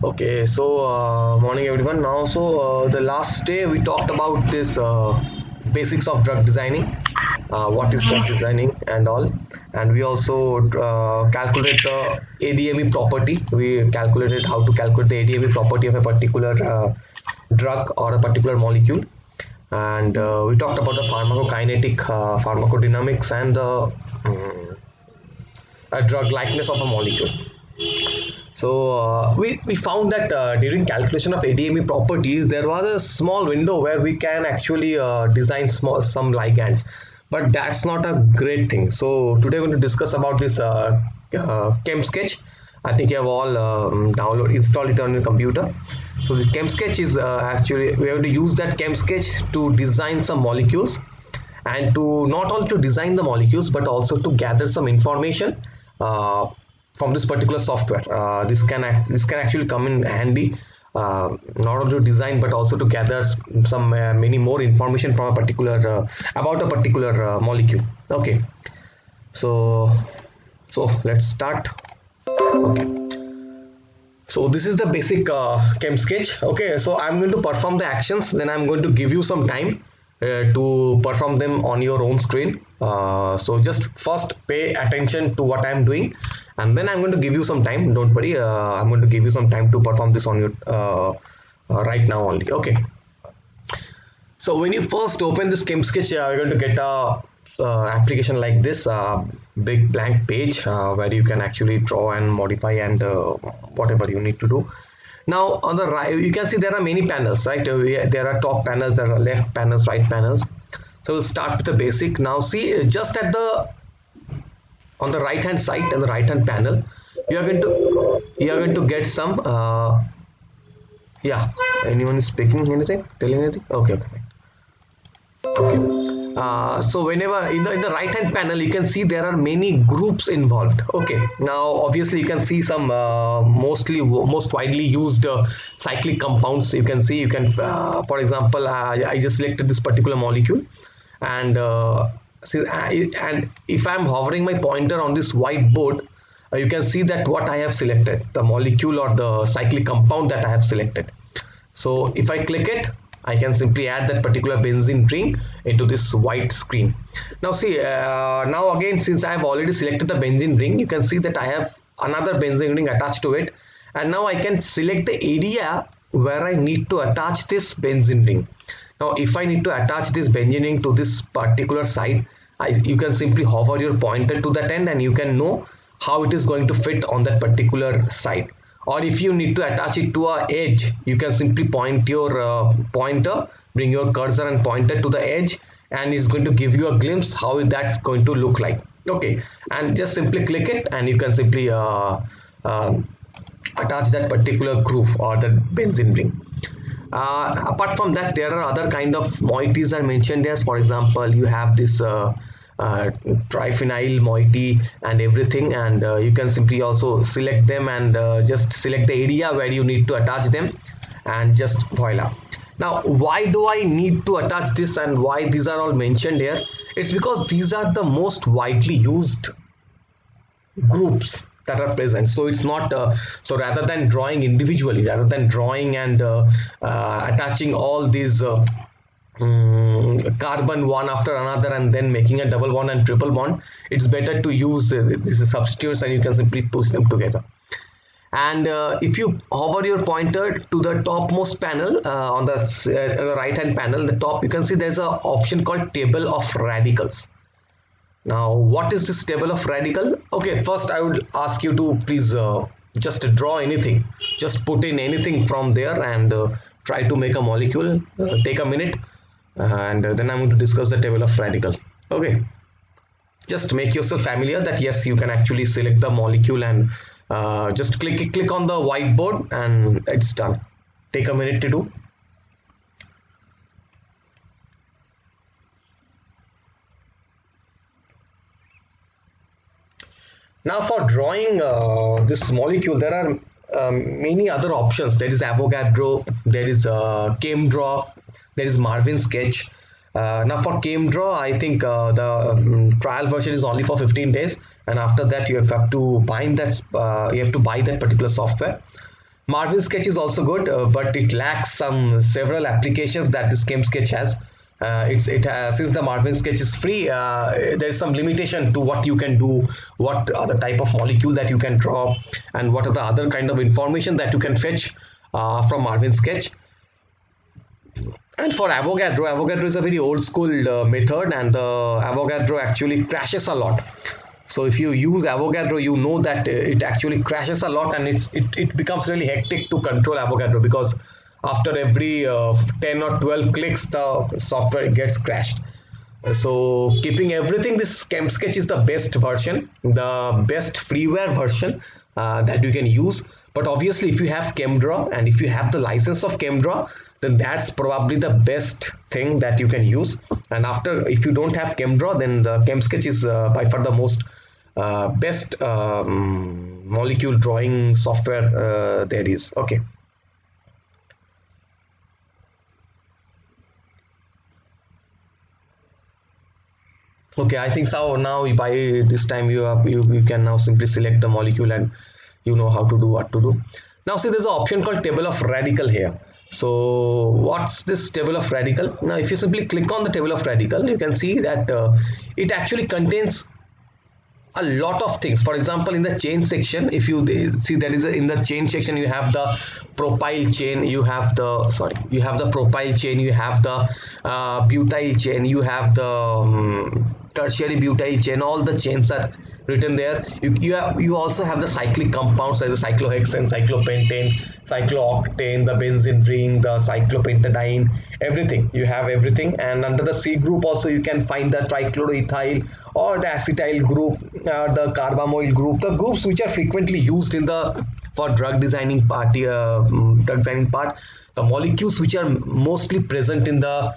Okay, so morning everyone. The last day we talked about this basics of drug designing, what is drug designing and all, and we also calculate the ADME property. We calculated how to calculate the ADME property of a particular drug or a particular molecule, and we talked about the pharmacokinetic, pharmacodynamics, and the drug likeness of a molecule. We found that during calculation of ADME properties, there was a small window where we can actually design some ligands, but that's not a great thing. So today we're going to discuss about this ChemSketch. I think you have all installed it on your computer. So this ChemSketch is actually we have to use that ChemSketch to design some molecules, and to not only to design the molecules but also to gather some information. From this particular software. This can actually come in handy, not only to design but also to gather some many more information from a particular about a particular molecule. Okay, so let's start. Okay, so this is the basic ChemSketch. Okay, so I'm going to perform the actions, then I'm going to give you some time to perform them on your own screen. So just first pay attention to what I'm doing, and then I'm going to give you some time. Don't worry, I'm going to give you some time to perform this on your right now only. Okay, so when you first open this ChemSketch, you're going to get a application like this, big blank page where you can actually draw and modify and whatever you need to do. Now on the right you can see there are many panels, right? There are top panels, there are left panels, right panels. So we'll start with the basic. Now see, just at the on the right hand side and the right hand panel, you are going to get some yeah, anyone is speaking anything, telling anything? Okay, fine. Okay. So whenever in the right hand panel you can see there are many groups involved. Okay, now obviously you can see some most widely used cyclic compounds. You can see, for example, I just selected this particular molecule, and and if I'm hovering my pointer on this whiteboard, you can see that what I have selected, the molecule or the cyclic compound that I have selected. So if I click it, I can simply add that particular benzene ring into this white screen. Now see, now again, since I have already selected the benzene ring, you can see that I have another benzene ring attached to it, and now I can select the area where I need to attach this benzene ring. Now if I need to attach this benzene ring to this particular side, you can simply hover your pointer to that end and you can know how it is going to fit on that particular side. Or if you need to attach it to a edge, you can simply point your pointer, bring your cursor and pointer to the edge, and it's going to give you a glimpse how that's going to look like. Okay, and just simply click it and you can simply attach that particular groove or the benzene ring. Apart from that, there are other kind of moieties are mentioned as, for example, you have this triphenyl moiety and everything, and you can simply also select them and just select the area where you need to attach them, and just voila. Now why do I need to attach this and why these are all mentioned here? It's because these are the most widely used groups that are present. So it's not so rather than drawing individually, rather than drawing and attaching all these carbon one after another and then making a double bond and triple bond, it's better to use these substitutes and you can simply push them together. And if you hover your pointer to the topmost panel on the right hand panel, the top, you can see there's an option called table of radicals. Now what is this table of radical? Okay, first I would ask you to please just draw anything, just put in anything from there and try to make a molecule. Take a minute, and then I'm going to discuss the table of radical. Okay, just make yourself familiar that yes, you can actually select the molecule and just click on the whiteboard and it's done. Take a minute to do. Now for drawing this molecule, there are many other options. There is Avogadro, there is ChemDraw, there is Marvin Sketch. Now for ChemDraw, I think the trial version is only for 15 days, and after that you have to buy that you have to buy that particular software. Marvin Sketch is also good, but it lacks some several applications that this Chem Sketch has. Since the Marvin Sketch is free, there is some limitation to what you can do, what are the type of molecule that you can draw, and what are the other kind of information that you can fetch from Marvin Sketch. And for Avogadro, Avogadro is a very old school method, and the Avogadro actually crashes a lot. So if you use Avogadro, you know that it actually crashes a lot, and it becomes really hectic to control Avogadro, because after every 10 or 12 clicks the software gets crashed. So keeping everything, this Chem Sketch is the best version, the best freeware version that you can use. But obviously if you have ChemDraw and if you have the license of ChemDraw, then that's probably the best thing that you can use. And after, if you don't have ChemDraw, then the Chem Sketch is by far the most best molecule drawing software there is. Okay. Okay, I think so. Now by this time you can now simply select the molecule and you know how to do what to do. Now see, there's an option called table of radical here. So what's this table of radical? Now if you simply click on the table of radical, you can see that it actually contains a lot of things. For example, in the chain section, if you see, there is in the chain section you have the propyl chain, you have the propyl chain, you have the butyl chain, you have the tertiary butyl chain. All the chains are written there. You also have the cyclic compounds like the cyclohexane, cyclopentane, cyclooctane, the benzene ring, the cyclopentadiene, everything. You have everything. And under the C group also you can find the trichloroethyl or the acetyl group, the carbamoyl group, the groups which are frequently used in the for drug designing part. The molecules which are mostly present in the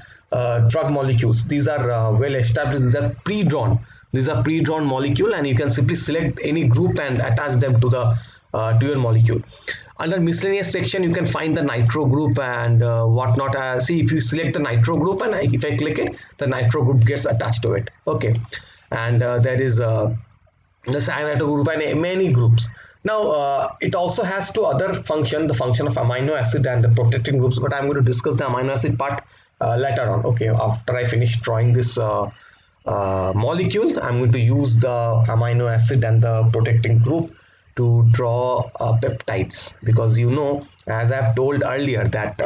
drug molecules, these are well established. These are pre-drawn. These are pre-drawn molecule, and you can simply select any group and attach them to the to your molecule. Under miscellaneous section, you can find the nitro group and whatnot. See, if you select the nitro group and if I click it, the nitro group gets attached to it. Okay, and there is the cyanide group and many groups. Now it also has two other function, the function of amino acid and the protecting groups, but I'm going to discuss the amino acid part later on. Okay, after I finish drawing this molecule, I'm going to use the amino acid and the protecting group to draw peptides, because you know, as I've told earlier, that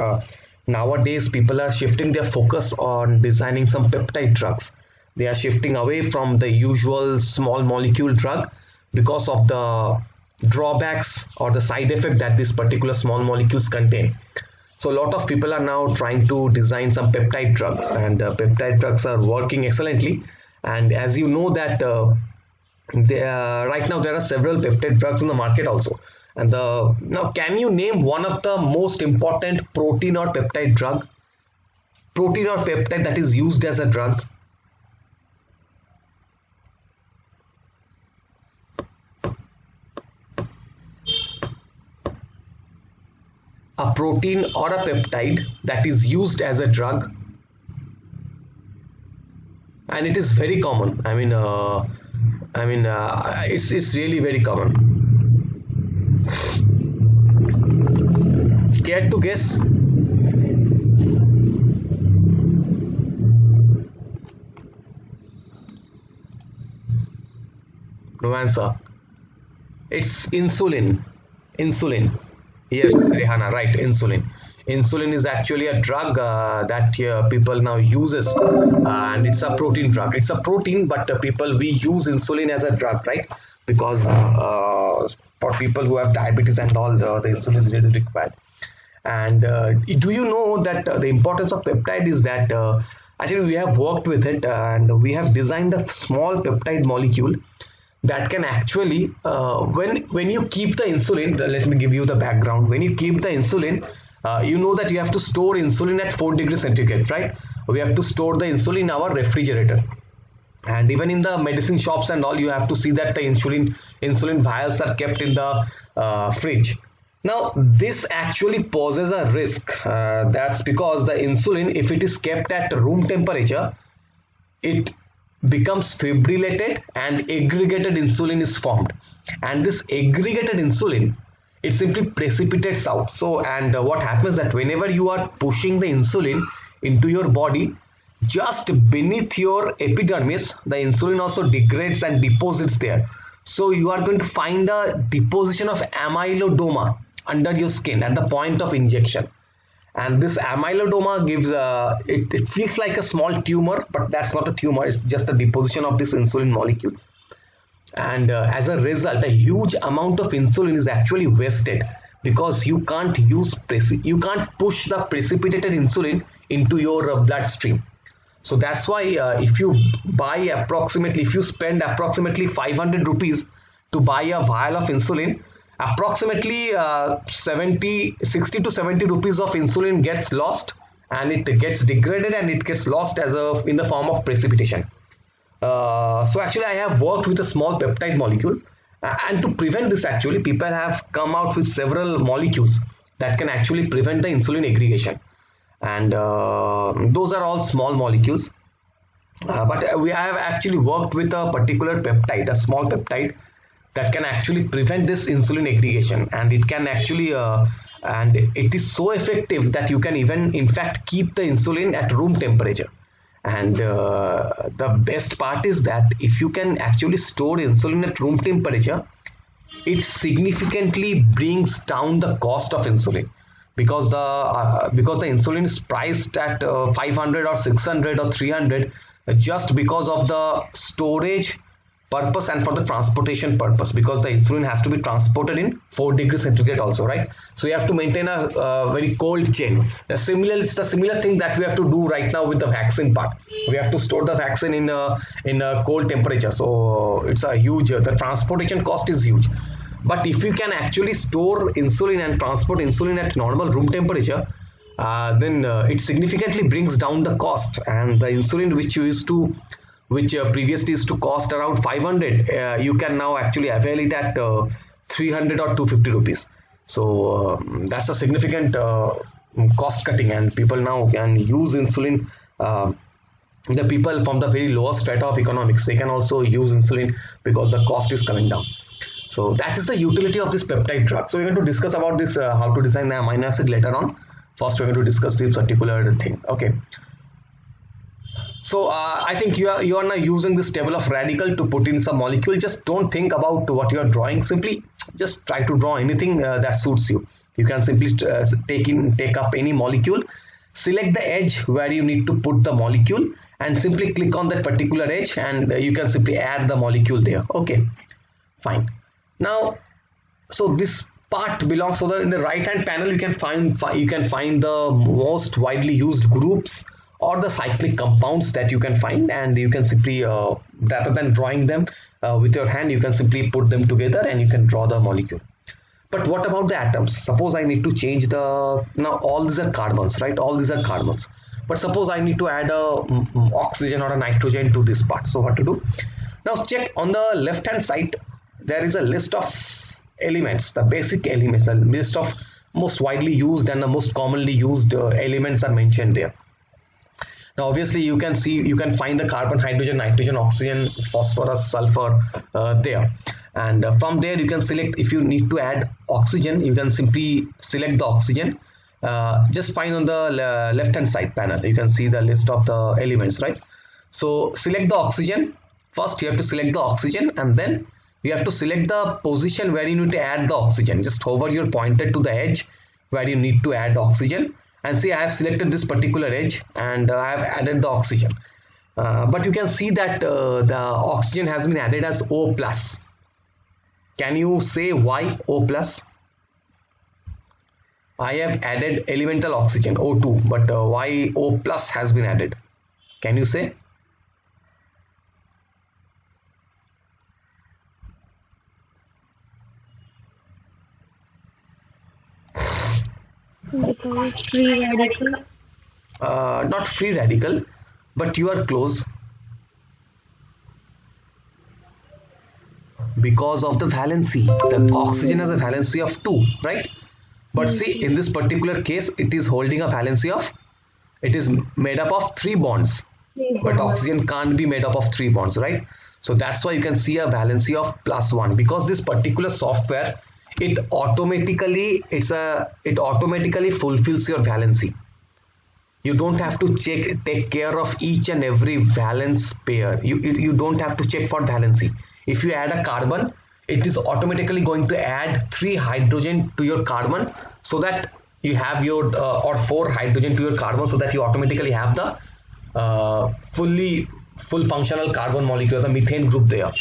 nowadays people are shifting their focus on designing some peptide drugs. They are shifting away from the usual small molecule drug because of the drawbacks or the side effect that this particular small molecules contain. So a lot of people are now trying to design some peptide drugs, and peptide drugs are working excellently. And as you know that right now there are several peptide drugs in the market also. And now can you name one of the most important protein or peptide drug? Protein or peptide that is used as a drug? A protein or a peptide that is used as a drug, and it is very common. It's really very common. Care to guess? No answer. It's insulin. Insulin. Yes, Rehana, right, insulin. Insulin is actually a drug that people now uses, and it's a protein drug. It's a protein, but we use insulin as a drug, right? Because for people who have diabetes and all, the insulin is really required. And do you know that the importance of peptide is that actually we have worked with it, and we have designed a small peptide molecule that can actually when you keep the insulin, let me give you the background. When you keep the insulin, you know that you have to store insulin at 4 degrees centigrade, right? We have to store the insulin in our refrigerator, and even in the medicine shops and all, you have to see that the insulin vials are kept in the fridge. Now this actually poses a risk. That's because the insulin, if it is kept at room temperature, it becomes fibrillated and aggregated insulin is formed, and this aggregated insulin it simply precipitates out. So, and what happens that whenever you are pushing the insulin into your body, just beneath your epidermis, the insulin also degrades and deposits there. So you are going to find a deposition of amyloidoma under your skin at the point of injection. And this amyloidoma gives it feels like a small tumor, but that's not a tumor. It's just a deposition of these insulin molecules. And as a result, a huge amount of insulin is actually wasted because you can't push the precipitated insulin into your bloodstream. So that's why if you spend approximately 500 rupees to buy a vial of insulin, approximately 60 to 70 rupees of insulin gets lost, and it gets degraded and it gets lost in the form of precipitation. So actually I have worked with a small peptide molecule, and to prevent this, actually people have come out with several molecules that can actually prevent the insulin aggregation. And those are all small molecules, but we have actually worked with a particular peptide, a small peptide that can actually prevent this insulin aggregation, and it can actually and it is so effective that you can even in fact keep the insulin at room temperature. And the best part is that if you can actually store insulin at room temperature, it significantly brings down the cost of insulin, because the insulin is priced at 500 or 600 or 300 just because of the storage purpose and for the transportation purpose, because the insulin has to be transported in 4 degrees centigrade also, right? So you have to maintain a very cold chain. It's the similar thing that we have to do right now with the vaccine part. We have to store the vaccine in a cold temperature, so it's a huge, the transportation cost is huge. But if you can actually store insulin and transport insulin at normal room temperature, then it significantly brings down the cost. And the insulin which previously used to cost around 500, you can now actually avail it at 300 or 250 rupees. So that's a significant cost cutting, and people now can use insulin. The people from the very lowest strata of economics, they can also use insulin because the cost is coming down. So that is the utility of this peptide drug. So we're going to discuss about this, how to design the amino acid later on. First, we're going to discuss this particular thing. Okay. So I think you are now using this table of radical to put in some molecule. Just don't think about what you are drawing. Simply just try to draw anything that suits you. You can simply take up any molecule, select the edge where you need to put the molecule, and simply click on that particular edge, and you can simply add the molecule there. Okay, fine. Now, so this part belongs, so in the right hand panel you can find the most widely used groups or the cyclic compounds that you can find, and you can simply rather than drawing them with your hand, you can simply put them together and you can draw the molecule. But what about the atoms? Suppose I need to change now all these are carbons, right? All these are carbons, but suppose I need to add a oxygen or a nitrogen to this part. So what to do? Now check on the left hand side, there is a list of elements, the basic elements, a list of most widely used and the most commonly used elements are mentioned there. Now obviously you can find the carbon, hydrogen, nitrogen, oxygen, phosphorus, sulfur there, and from there you can select. If you need to add oxygen, you can simply select the oxygen. Just find on the left hand side panel, you can see the list of the elements, right? So select the oxygen. First you have to select the oxygen, and then you have to select the position where you need to add the oxygen. Just hover your pointer to the edge where you need to add oxygen, and see I have selected this particular edge and I have added the oxygen. But you can see that the oxygen has been added as O plus. Can you say why O plus? I have added elemental oxygen O2, but why O plus has been added? Can you say? Because free radical. Not free radical, but you are close. Because of the valency, the oxygen has a valency of 2, right? But see, in this particular case, it is holding a valency of, it is made up of 3 bonds, but oxygen can't be made up of 3 bonds, right? So that's why you can see a valency of +1, because this particular software it automatically fulfills your valency. You don't have to take care of each and every valence pair. You don't have to check for valency. If you add a carbon, it is automatically going to add 3 hydrogen to your carbon, so that you have your or 4 hydrogen to your carbon, so that you automatically have the full functional carbon molecule, the methane group there.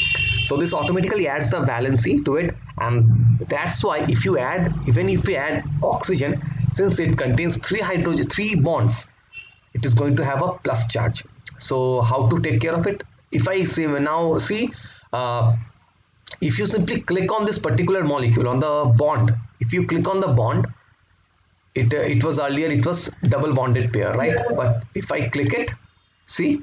So this automatically adds the valency to it, and that's why even if you add oxygen, since it contains 3 bonds, it is going to have a plus charge. So how to take care of it? If I see now, if you simply click on this particular molecule on the bond, if you click on the bond, it was earlier, it was double bonded pair, right? But if I click it, see,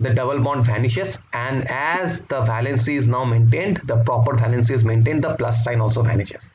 the double bond vanishes, and as the valency is now maintained, the proper valency is maintained, the plus sign also vanishes.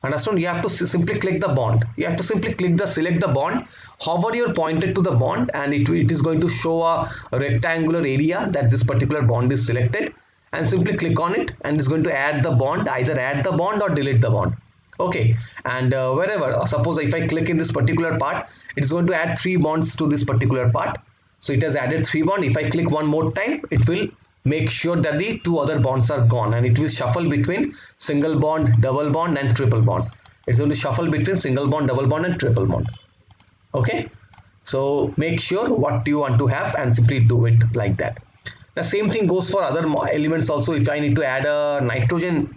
Understand? You have to simply click the bond. You have to simply select the bond, hover your pointer to the bond, and it is going to show a rectangular area that this particular bond is selected, and simply click on it, and it's going to add the bond, either add the bond or delete the bond. Okay, and wherever, suppose if I click in this particular part, it is going to add 3 bonds to this particular part. So it has added 3 bonds. If I click one more time, it will make sure that the 2 other bonds are gone, and it will shuffle between single bond, double bond and triple bond. It's going to shuffle between single bond, double bond and triple bond. Okay, so make sure what you want to have and simply do it like that. The same thing goes for other elements also. If I need to add a nitrogen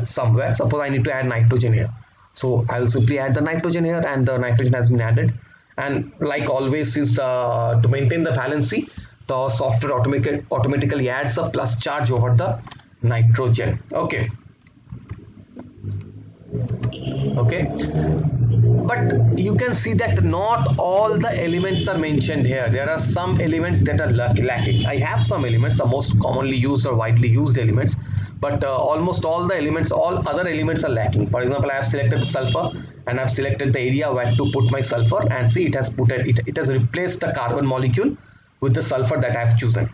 somewhere, suppose I need to add nitrogen here, so I will simply add the nitrogen here, and the nitrogen has been added. And like always, since to maintain the valency, the software automatically adds a plus charge over the nitrogen. Okay, but you can see that not all the elements are mentioned here. There are some elements that are lacking. I have some elements, the most commonly used or widely used elements, but almost all the elements, all other elements are lacking. For example, I have selected sulfur, and I have selected the area where to put my sulfur, and see, it has replaced the carbon molecule with the sulfur that I have chosen.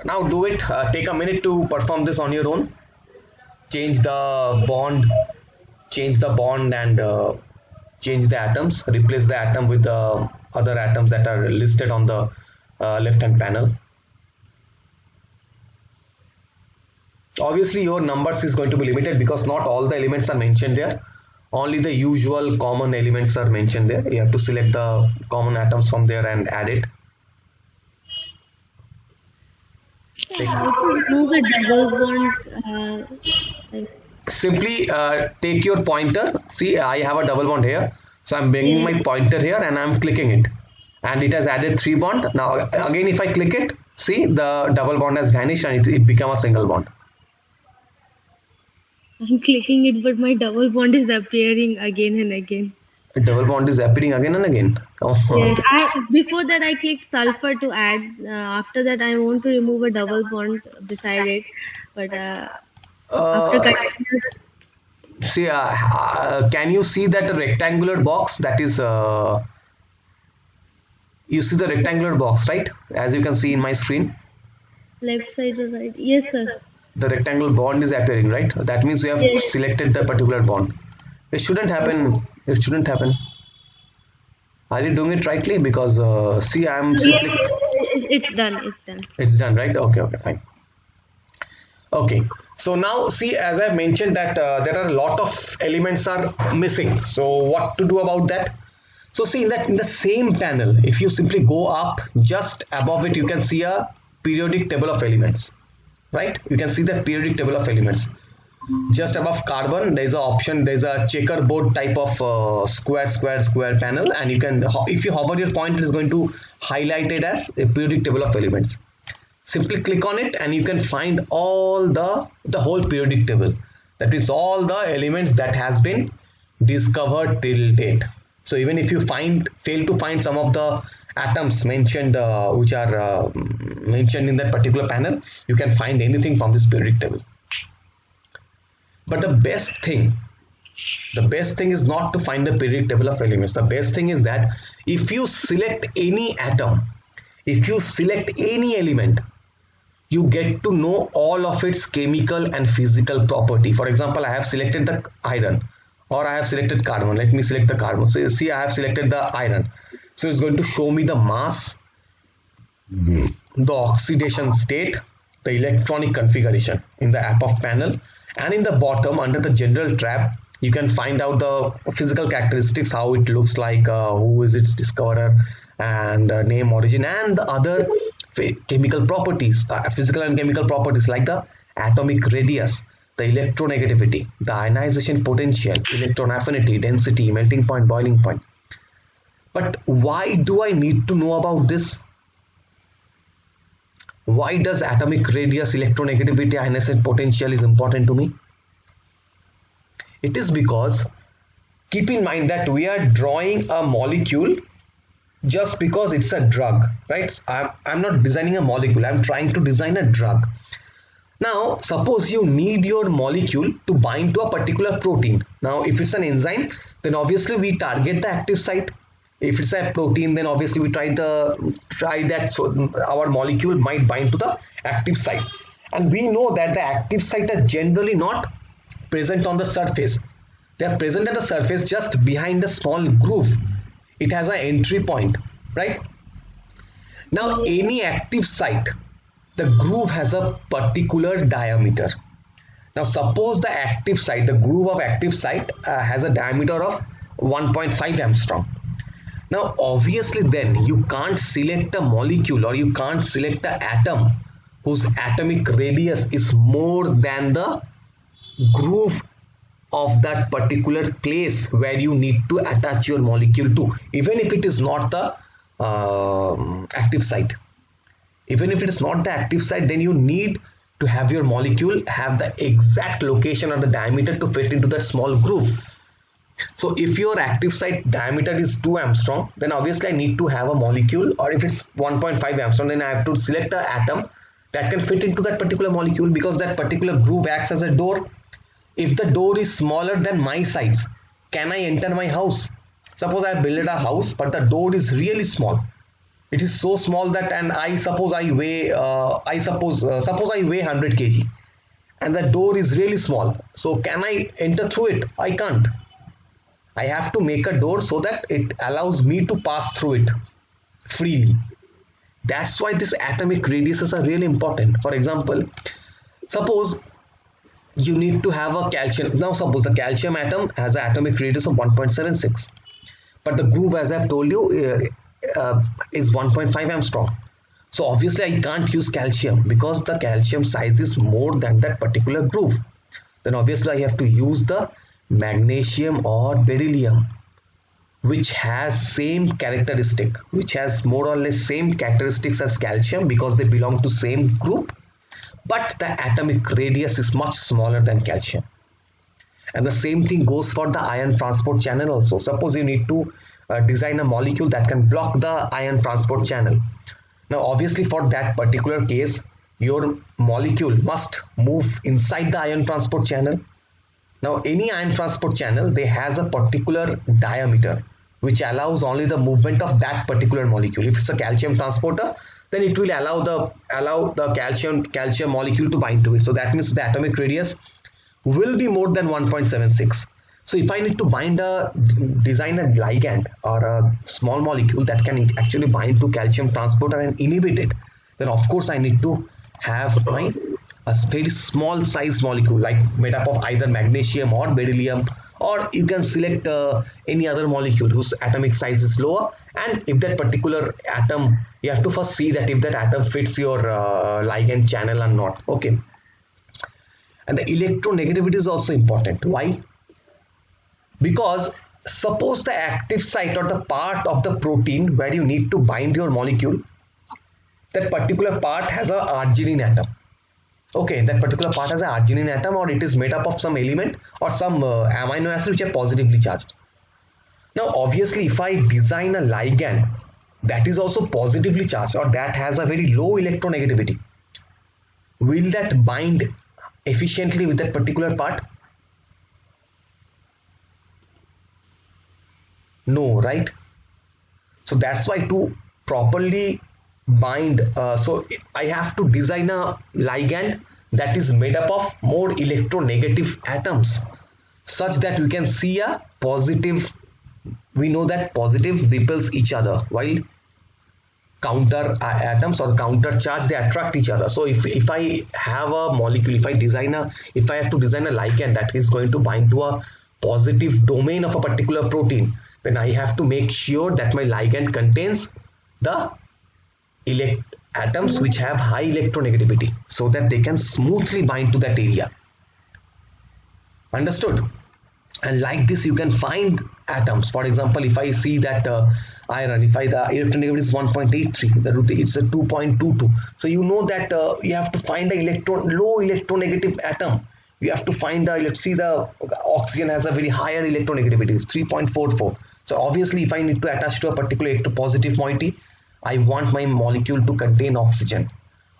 Now do it, take a minute to perform this on your own. Change the bond and change the atoms, replace the atom with the other atoms that are listed on the left hand panel. Obviously your numbers is going to be limited because not all the elements are mentioned there. Only the usual common elements are mentioned there. You have to select the common atoms from there and add it. How to remove a double bond? Simply take your pointer. See, I have a double bond here, so I'm bringing my pointer here and I'm clicking it, and it has added 3 bonds. Now again, if I click it, see, the double bond has vanished and it became a single bond. I'm clicking it, but my double bond is appearing again and again. A double bond is appearing again and again. Yes, before that I clicked sulfur to add. After that I want to remove a double bond beside it, but after see, can you see that rectangular box? That is, you see the rectangular box, right? As you can see in my screen. Left side or right? Yes, sir. The rectangular bond is appearing, right? That means we have selected the particular bond. It shouldn't happen. It shouldn't happen. Are you doing it rightly? Because see, I am simply. It's done. It's done. It's done, right? Okay, fine. Okay. So now see, as I mentioned that there are a lot of elements are missing. So what to do about that? So see, in the same panel, if you simply go up, just above it, you can see a periodic table of elements, right? You can see the periodic table of elements. Just above carbon, there is an option, there is a checkerboard type of square panel, and you can, if you hover your point, it is going to highlight it as a periodic table of elements. Simply click on it and you can find all the whole periodic table. That is all the elements that has been discovered till date. So even if you fail to find some of the atoms mentioned which are mentioned in that particular panel, you can find anything from this periodic table. But the best thing is not to find the periodic table of elements. The best thing is that if you select any atom, if you select any element, you get to know all of its chemical and physical property. For example, I have selected the iron, or I have selected carbon. Let me select the carbon. So you see, I have selected the iron. So it's going to show me the mass, the oxidation state, the electronic configuration in the APOF panel, and in the bottom under the general tab you can find out the physical characteristics, how it looks like, who is its discoverer, and name, origin, and the other chemical properties, physical and chemical properties like the atomic radius, the electronegativity, the ionization potential, electron affinity, density, melting point, boiling point. But why do I need to know about this? Why does atomic radius, electronegativity, ionization potential is important to me? It is because, keep in mind that we are drawing a molecule just because it's a drug, right? I'm not designing a molecule, I'm trying to design a drug. Now suppose you need your molecule to bind to a particular protein. Now if it's an enzyme, then obviously we target the active site. If it's a protein, then obviously we try that, so our molecule might bind to the active site. And we know that the active site are generally not present on the surface. They are present at the surface just behind a small groove. It has an entry point, right? Now any active site, the groove has a particular diameter. Now suppose the active site, the groove of active site has a diameter of 1.5 angstrom. Now obviously then you can't select a molecule, or you can't select an atom whose atomic radius is more than the groove of that particular place where you need to attach your molecule to, even if it is not the active site. Even if it is not the active site, then you need to have your molecule have the exact location or the diameter to fit into that small groove. So if your active site diameter is 2 angstrom, then obviously I need to have a molecule, or if it's 1.5 angstrom, then I have to select an atom that can fit into that particular molecule, because that particular groove acts as a door. If the door is smaller than my size, can I enter my house? Suppose I built a house, but the door is really small. It is so small that, and suppose I weigh 100 kg, and the door is really small. So can I enter through it? I can't. I have to make a door so that it allows me to pass through it freely. That's why these atomic radiuses are really important. For example, suppose you need to have a calcium. Now suppose the calcium atom has an atomic radius of 1.76, but the groove, as I've told you, is 1.5 angstrom. So obviously I can't use calcium because the calcium size is more than that particular groove. Then obviously I have to use the magnesium or beryllium, which has same characteristic, which has more or less same characteristics as calcium, because they belong to same group, but the atomic radius is much smaller than calcium. And the same thing goes for the ion transport channel also. Suppose you need to design a molecule that can block the ion transport channel. Now obviously for that particular case, your molecule must move inside the ion transport channel. Now any ion transport channel, they has a particular diameter which allows only the movement of that particular molecule. If it's a calcium transporter, then it will allow the calcium molecule to bind to it. So that means the atomic radius will be more than 1.76. So if I need to design a ligand or a small molecule that can actually bind to calcium transporter and inhibit it, then of course I need to have a very small size molecule, like made up of either magnesium or beryllium, or you can select any other molecule whose atomic size is lower. And if that particular atom, you have to first see that if that atom fits your ligand channel or not. Okay. And the electronegativity is also important. Why? Because suppose the active site or the part of the protein where you need to bind your molecule, that particular part has a arginine atom. Okay, that particular part has an arginine atom, or it is made up of some element or some amino acid which are positively charged. Now obviously if I design a ligand that is also positively charged, or that has a very low electronegativity, will that bind efficiently with that particular part? No, right? So that's why to properly bind, so I have to design a ligand that is made up of more electronegative atoms, such that we can see a positive. We know that positive repels each other, while counter atoms or counter charge, they attract each other. So if I have a molecule, if I have to design a ligand that is going to bind to a positive domain of a particular protein, then I have to make sure that my ligand contains the atoms which have high electronegativity, so that they can smoothly bind to that area. Understood? And like this you can find atoms. For example, if I see that iron, if the electronegativity is 1.83, the root it's a 2.22, so you know that you have to find a low electronegative atom. You have to find let's see, the oxygen has a very higher electronegativity, 3.44. So obviously if I need to attach to a particular electropositive moiety, I want my molecule to contain oxygen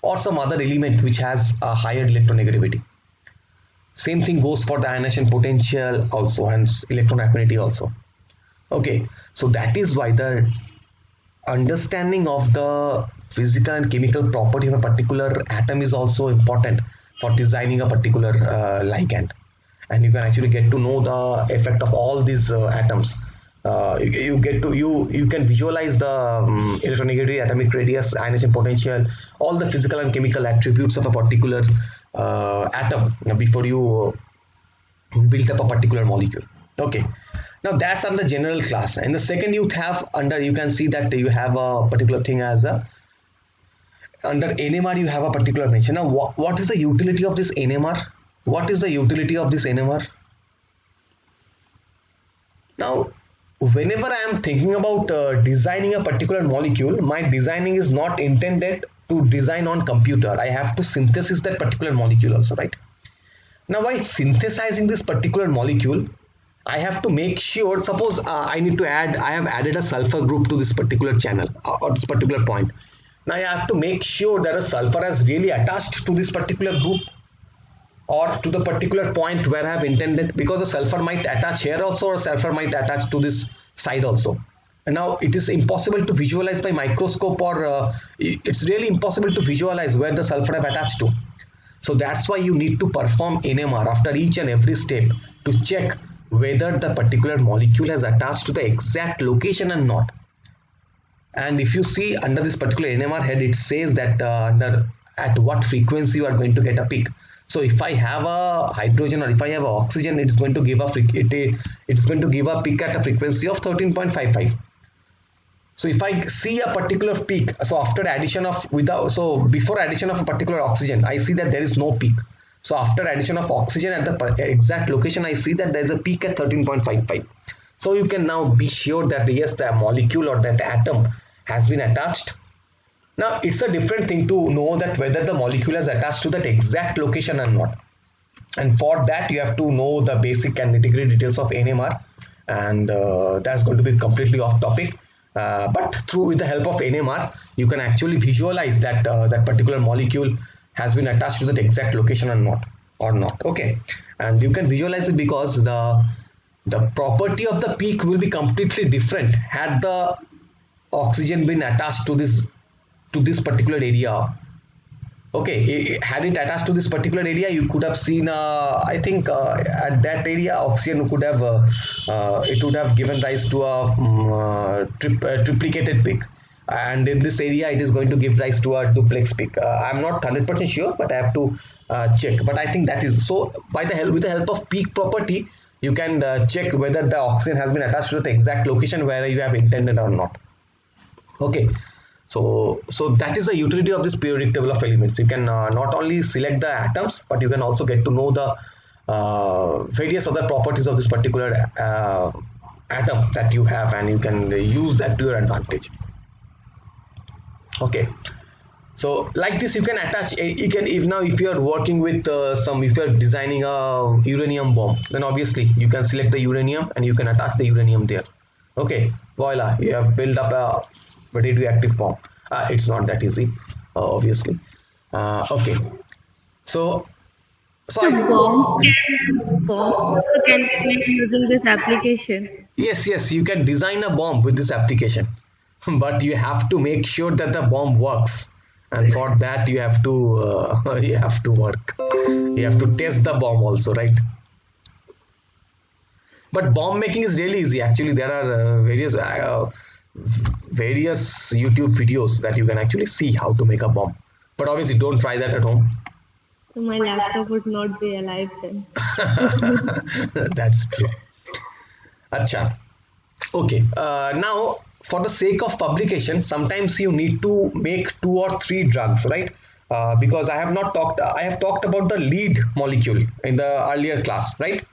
or some other element which has a higher electronegativity. Same thing goes for the ionization potential also and electron affinity also. Okay, so that is why the understanding of the physical and chemical property of a particular atom is also important for designing a particular ligand. And you can actually get to know the effect of all these atoms. You can visualize the electronegativity, atomic radius, ionization potential, all the physical and chemical attributes of a particular atom before you build up a particular molecule. Okay, now that's under general class. And the second you have under, you can see that you have a particular thing as a under NMR, you have a particular mention. Now what is the utility of this NMR? What is the utility of this NMR? Now whenever I am thinking about designing a particular molecule, my designing is not intended to design on computer. I have to synthesize that particular molecule also, right? Now while synthesizing this particular molecule, I have to make sure, suppose I have added a sulfur group to this particular channel or this particular point. Now I have to make sure that a sulfur has really attached to this particular group or to the particular point where I have intended, because the sulfur might attach here also, or sulfur might attach to this side also. And now it is impossible to visualize by microscope, or it's really impossible to visualize where the sulfur have attached to. So that's why you need to perform NMR after each and every step to check whether the particular molecule has attached to the exact location or not. And if you see under this particular NMR head, it says that at what frequency you are going to get a peak. So if I have a hydrogen or if I have a oxygen, it is going to give a peak at a frequency of 13.55. So if I see a particular peak, so after addition of before addition of a particular oxygen, I see that there is no peak. So after addition of oxygen at the exact location, I see that there is a peak at 13.55. So you can now be sure that yes, the molecule or that atom has been attached. Now it's a different thing to know that whether the molecule is attached to that exact location or not. And for that you have to know the basic and nitty-gritty details of NMR, and that's going to be completely off topic. But with the help of NMR, you can actually visualize that that particular molecule has been attached to that exact location or not. Okay, and you can visualize it because the property of the peak will be completely different had the oxygen been attached to this particular area. Okay, had it attached to this particular area, you could have seen I think at that area oxygen could have it would have given rise to a triplicated peak, and in this area it is going to give rise to a duplex peak. I'm not 100% sure, but I have to check, but I think that is so. With the help of peak property, you can check whether the oxygen has been attached to the exact location where you have intended or not. Okay, so that is the utility of this periodic table of elements. You can not only select the atoms, but you can also get to know the various other properties of this particular atom that you have, and you can use that to your advantage. Okay, so like this you can attach if you are working with if you are designing a uranium bomb, then obviously you can select the uranium and you can attach the uranium there. Okay, voila, you have built up a radioactive bomb. It's not that easy, obviously. Okay, so bomb also can be made using this application. Yes, you can design a bomb with this application. but you have to make sure that the bomb works, and for that you have to you have to work, you have to test the bomb also, right? But bomb making is really easy. Actually, there are various YouTube videos that you can actually see how to make a bomb. But obviously, don't try that at home. So my laptop would not be alive then. That's true. Acha. Okay. Now, for the sake of publication, sometimes you need to make 2 or 3 drugs, right? Because I have talked about the lead molecule in the earlier class, right?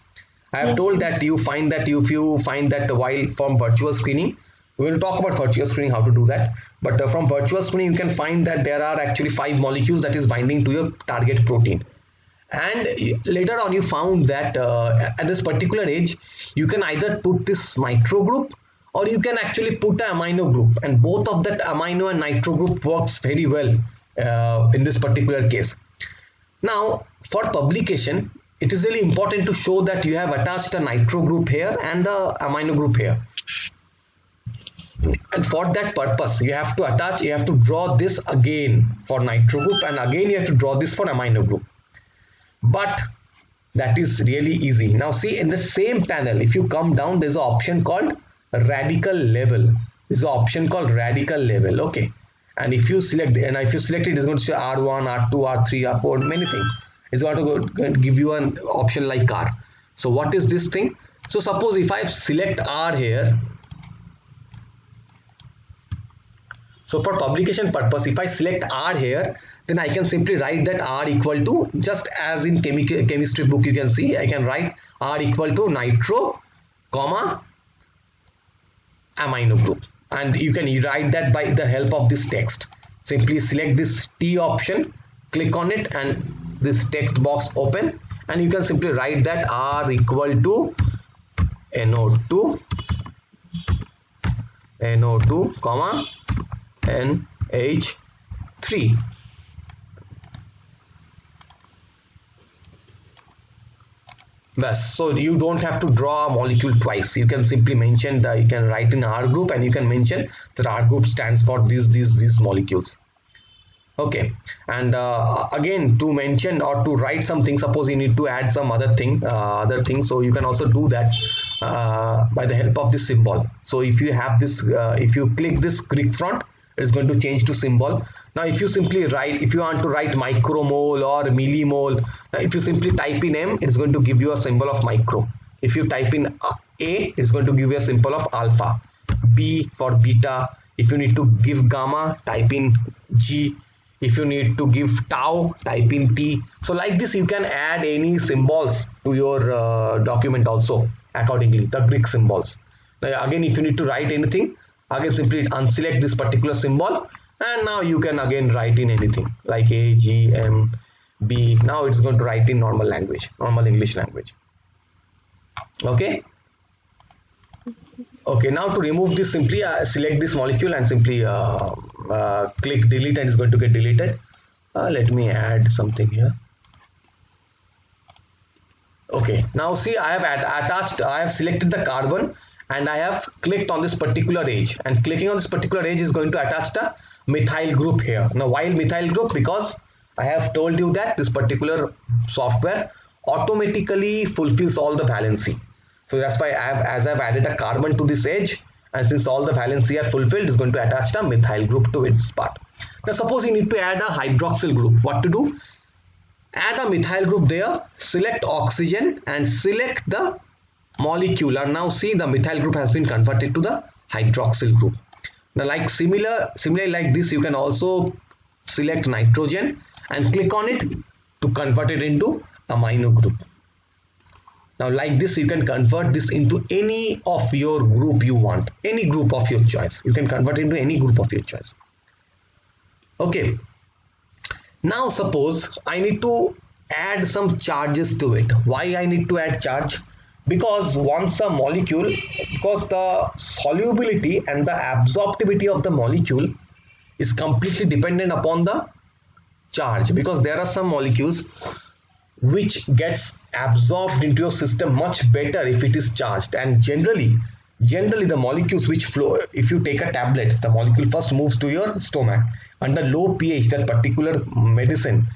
I have Yes. told that if you find that while from virtual screening, we will talk about virtual screening, how to do that. But from virtual screening, you can find that there are actually 5 molecules that is binding to your target protein. And later on, you found that at this particular age, you can either put this nitro group or you can actually put an amino group, and both of that amino and nitro group works very well in this particular case. Now, for publication, it is really important to show that you have attached a nitro group here and the amino group here. And for that purpose, you have to draw this again for nitro group, and again you have to draw this for amino group. But that is really easy. Now see, in the same panel, if you come down, there's an option called radical level. There's an option called radical level. Okay. And if you select it, it's going to show R1, R2, R3, R4, many things. It's going to give you an option like R. So what is this thing? So suppose if I select R here, so for publication purpose, if I select R here, then I can simply write that R equal to, just as in chemistry book you can see, I can write R equal to nitro, comma, amino group. And you can write that by the help of this text. Simply select this T option, click on it, and this text box open, and you can simply write that R equal to NO2, comma, NH3. Bas. So you don't have to draw a molecule twice. You can simply mention you can write in R group, and you can mention that R group stands for these molecules. Okay. And again, to mention or to write something, suppose you need to add some other thing, so you can also do that by the help of this symbol. So if you have this, if you click this Greek font, it is going to change to symbol. Now if you simply write, if you want to write micromole or millimole, now if you simply type in M, it is going to give you a symbol of micro. If you type in A, it is going to give you a symbol of alpha. B for beta. If you need to give gamma, type in G. If you need to give tau, type in T. So like this, you can add any symbols to your document also accordingly, the Greek symbols. Now again, if you need to write anything, again simply unselect this particular symbol, and now you can again write in anything like A, G, M, B. Now it's going to write in normal language, normal English language. Okay. Okay, now to remove this, simply select this molecule and simply click delete, and it's going to get deleted. Let me add something here. Okay, now see, I have selected the carbon, and I have clicked on this particular edge, and clicking on this particular edge is going to attach the methyl group here. Now why methyl group? Because I have told you that this particular software automatically fulfills all the valency. So that's why as I've added a carbon to this edge, and since all the valency are fulfilled, it's going to attach the methyl group to its part. Now suppose you need to add a hydroxyl group. What to do? Add a methyl group there, select oxygen and select the molecule, and now see the methyl group has been converted to the hydroxyl group. Now like similarly like this, you can also select nitrogen and click on it to convert it into amino group. Now like this, you can convert this into any of your group you want, any group of your choice. You can convert it into any group of your choice. Okay. Now suppose I need to add some charges to it. Why I need to add charge? Because once a molecule, because the solubility and the absorptivity of the molecule is completely dependent upon the charge, because there are some molecules which gets absorbed into your system much better if it is charged, and generally Generally the molecules which flow, if you take a tablet, the molecule first moves to your stomach. Under low pH, that particular medicine,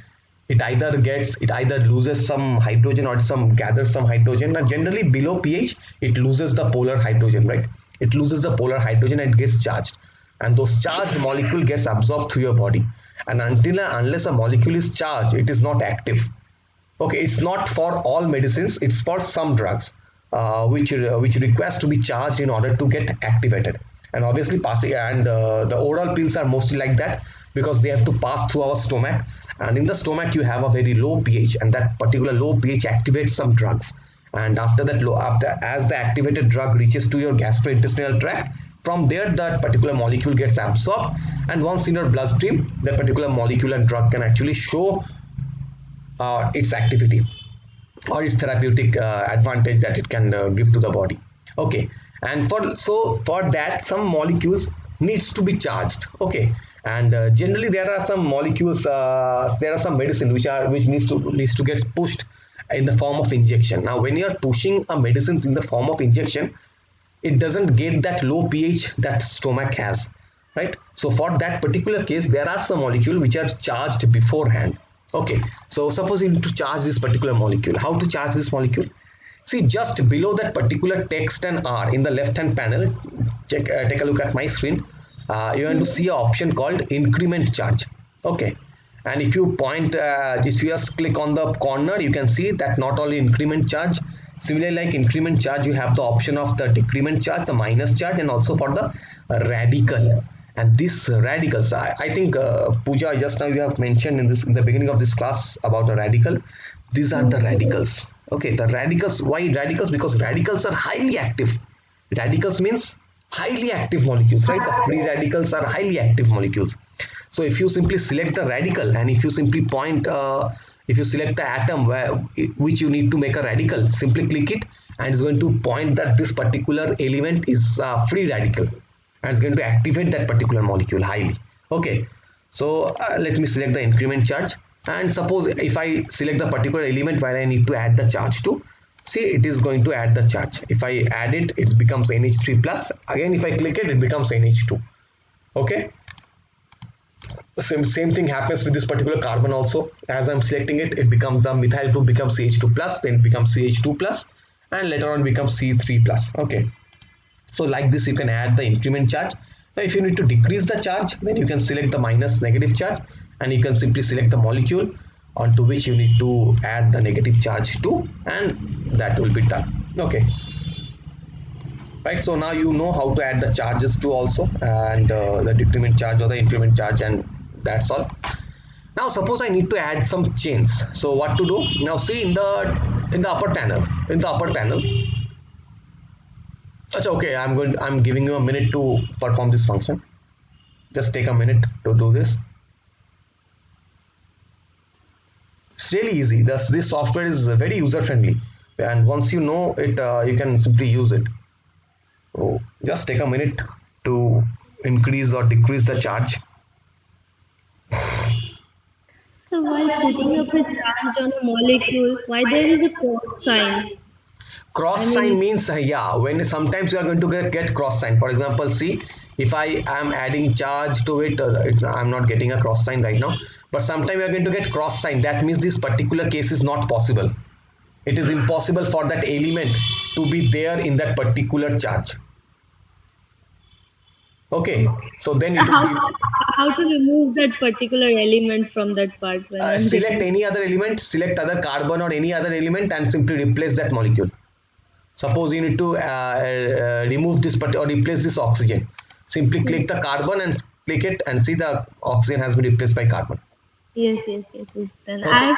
it either loses some hydrogen or some gathers some hydrogen. And generally below pH, it loses the polar hydrogen, right? It loses the polar hydrogen and gets charged, and those charged molecule gets absorbed through your body. And unless a molecule is charged, it is not active. Okay, it's not for all medicines, it's for some drugs which requires to be charged in order to get activated. And obviously the oral pills are mostly like that, because they have to pass through our stomach, and in the stomach you have a very low pH, and that particular low pH activates some drugs. And after that as the activated drug reaches to your gastrointestinal tract, from there that particular molecule gets absorbed, and once in your bloodstream, that particular molecule and drug can actually show its activity or its therapeutic advantage that it can give to the body. Okay, and for that some molecules needs to be charged. Okay, and generally there are some molecules, there are some medicine which needs to get pushed in the form of injection. Now when you are pushing a medicine in the form of injection, it doesn't get that low pH that stomach has, right? So for that particular case, there are some molecules which are charged beforehand. Okay, so suppose you need to charge this particular molecule. How to charge this molecule? See, just below that particular text and R in the left hand panel, take a look at my screen. You're going to see an option called increment charge. Okay, and if you just click on the corner, you can see that not only increment charge, similarly like increment charge, you have the option of the decrement charge, the minus charge, and also for the radical. And these radicals, I think Pooja, just now you have mentioned in the beginning of this class about a radical. These are the radicals. Okay, the radicals. Why radicals? Because radicals are highly active. Radicals means highly active molecules, right? The free radicals are highly active molecules. So if you simply select the radical, and if you simply if you select the atom which you need to make a radical, simply click it, and it's going to point that this particular element is a free radical, and it's going to activate that particular molecule highly. Okay, so let me select the increment charge, and suppose if I select the particular element where I need to add the charge to, see, it is going to add the charge. If I add it, it becomes NH3 plus. Again, if I click it, it becomes NH2. Okay, same thing happens with this particular carbon also. As I'm selecting it, it becomes the methyl group becomes CH2 plus, then it becomes CH2 plus, and later on becomes C3 plus. Okay, so like this you can add the increment charge. Now if you need to decrease the charge, then you can select the minus negative charge, and you can simply select the molecule onto which you need to add the negative charge to, and that will be done. Okay, right? So now you know how to add the charges to also, and the decrement charge or the increment charge, and that's all. Now suppose I need to add some chains. So what to do? Now see in the upper panel, okay, I'm giving you a minute to perform this function. Just take a minute to do this. It's really easy. This software is very user friendly, and once you know it, you can simply use it. So just take a minute to increase or decrease the charge. So while putting up a charge on a molecule, why there is a cross sign? Cross sign means when sometimes you are going to get cross sign. For example, see, if I am adding charge to it, I'm not getting a cross sign right now, but sometime you are going to get cross sign. That means this particular case is not possible. It is impossible for that element to be there in that particular charge. Okay, so then it will be, How to remove that particular element from that part? select any other element, select other carbon or any other element, and simply replace that molecule. Suppose you need to remove this or replace this oxygen. Simply click the carbon and click it, and see the oxygen has been replaced by carbon. Yes. Then I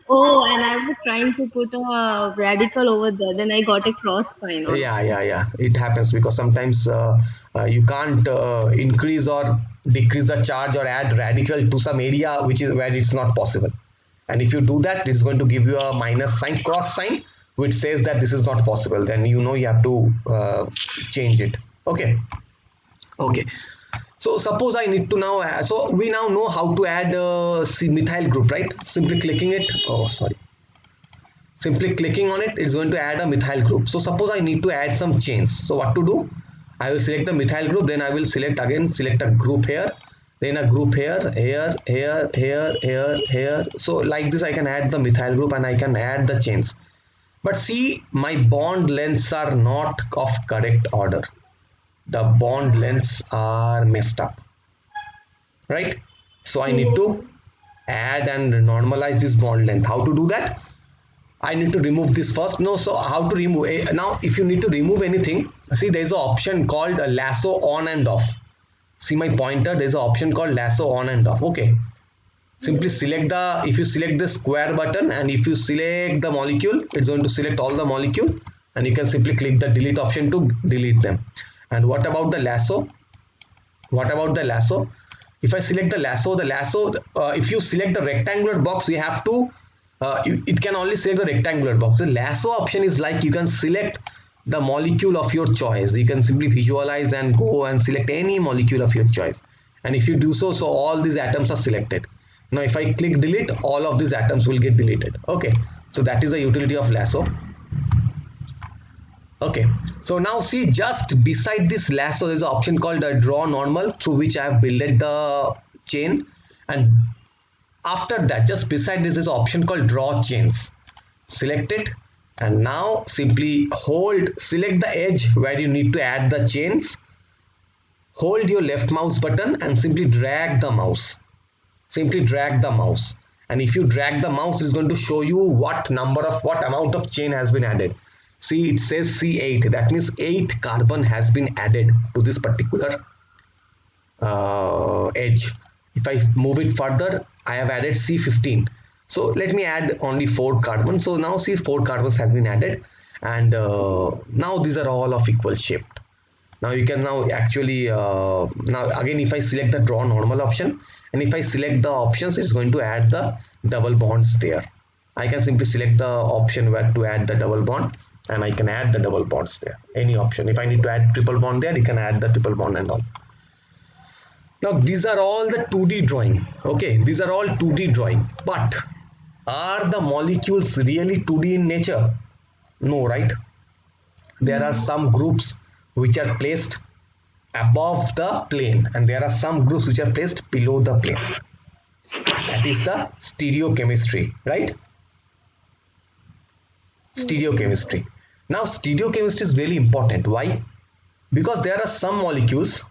was trying to put a radical over there. Then I got a cross sign. Yeah. It happens because sometimes you can't increase or decrease the charge or add radical to some area which is where it's not possible. And if you do that, it's going to give you a minus sign, cross sign, which says that this is not possible. Then you know you have to change it. Okay. So suppose I need to now, so we now know how to add methyl group, right? Simply clicking it. Simply clicking on it, it's going to add a methyl group. So suppose I need to add some chains. So what to do? I will select the methyl group, then I will select a group here, then a group here, here. So like this I can add the methyl group and I can add the chains. But see, my bond lengths are not of correct order. The bond lengths are messed up, right? So I need to add and normalize this bond length. How to do that? I need to remove this first. No, so how to remove? Now if you need to remove anything, see there is an option called a lasso on and off. See my pointer, there is an option called lasso on and off. Okay, simply select if you select the square button and if you select the molecule, it's going to select all the molecule, and you can simply click the delete option to delete them. And what about the lasso? If I select the lasso, if you select the rectangular box, you have to it can only select the rectangular box. The lasso option is like you can select the molecule of your choice. You can simply visualize and go and select any molecule of your choice, and if you do so, all these atoms are selected. Now if I click delete, all of these atoms will get deleted. Okay, so that is the utility of lasso. Okay, so now see, just beside this lasso there is an option called a draw normal, through which I have built the chain, and after that just beside this is an option called draw chains. Select it, and now simply select the edge where you need to add the chains, hold your left mouse button and simply drag the mouse. And if you drag the mouse, it's going to show you what amount of chain has been added. See, it says C8, that means 8 carbon has been added to this particular edge. If I move it further, I have added C15. So let me add only 4 carbon. So now see, 4 carbons has been added, and now these are all of equal shape. Now you can actually now again, if I select the draw normal option, and if I select the options, it's going to add the double bonds there. I can simply select the option where to add the double bond, and I can add the double bonds there. Any option. If I need to add triple bond there, you can add the triple bond and all. Now these are all the 2D drawing. Okay, these are all 2D drawing, but are the molecules really 2D in nature? No, right? There are some groups which are placed above the plane, and there are some groups which are placed below the plane. That is the stereochemistry, right? Stereochemistry. Now stereochemistry is really important. Why? Because there are some molecules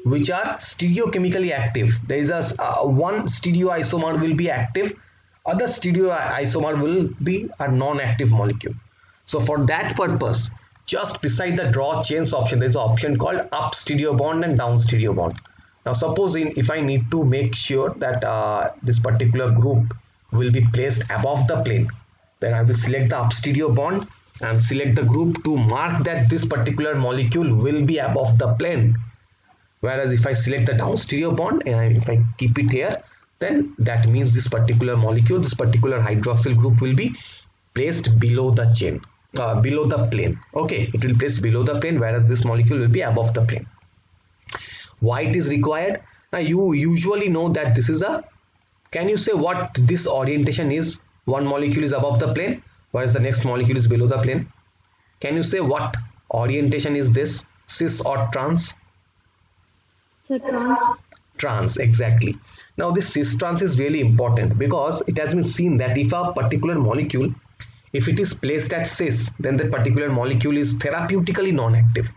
which are stereochemically active. There is one stereoisomer will be active, other stereoisomer will be a non-active molecule. So for that purpose, just beside the draw chains option, there is an option called up stereo bond and down stereo bond. Now suppose if I need to make sure that this particular group will be placed above the plane, then I will select the up stereo bond and select the group to mark that this particular molecule will be above the plane. Whereas if I select the down stereo bond and if I keep it here, then that means this particular molecule, this particular hydroxyl group will be placed below the chain, below the plane. Okay, it will be placed below the plane, whereas this molecule will be above the plane. Why it is required? Now you usually know that this is can you say what this orientation is? One molecule is above the plane, whereas the next molecule is below the plane. Can you say what orientation is this? Cis or trans? So Trans, exactly. Now this cis trans is really important because it has been seen that if a particular molecule, if it is placed at cis, then that particular molecule is therapeutically non-active,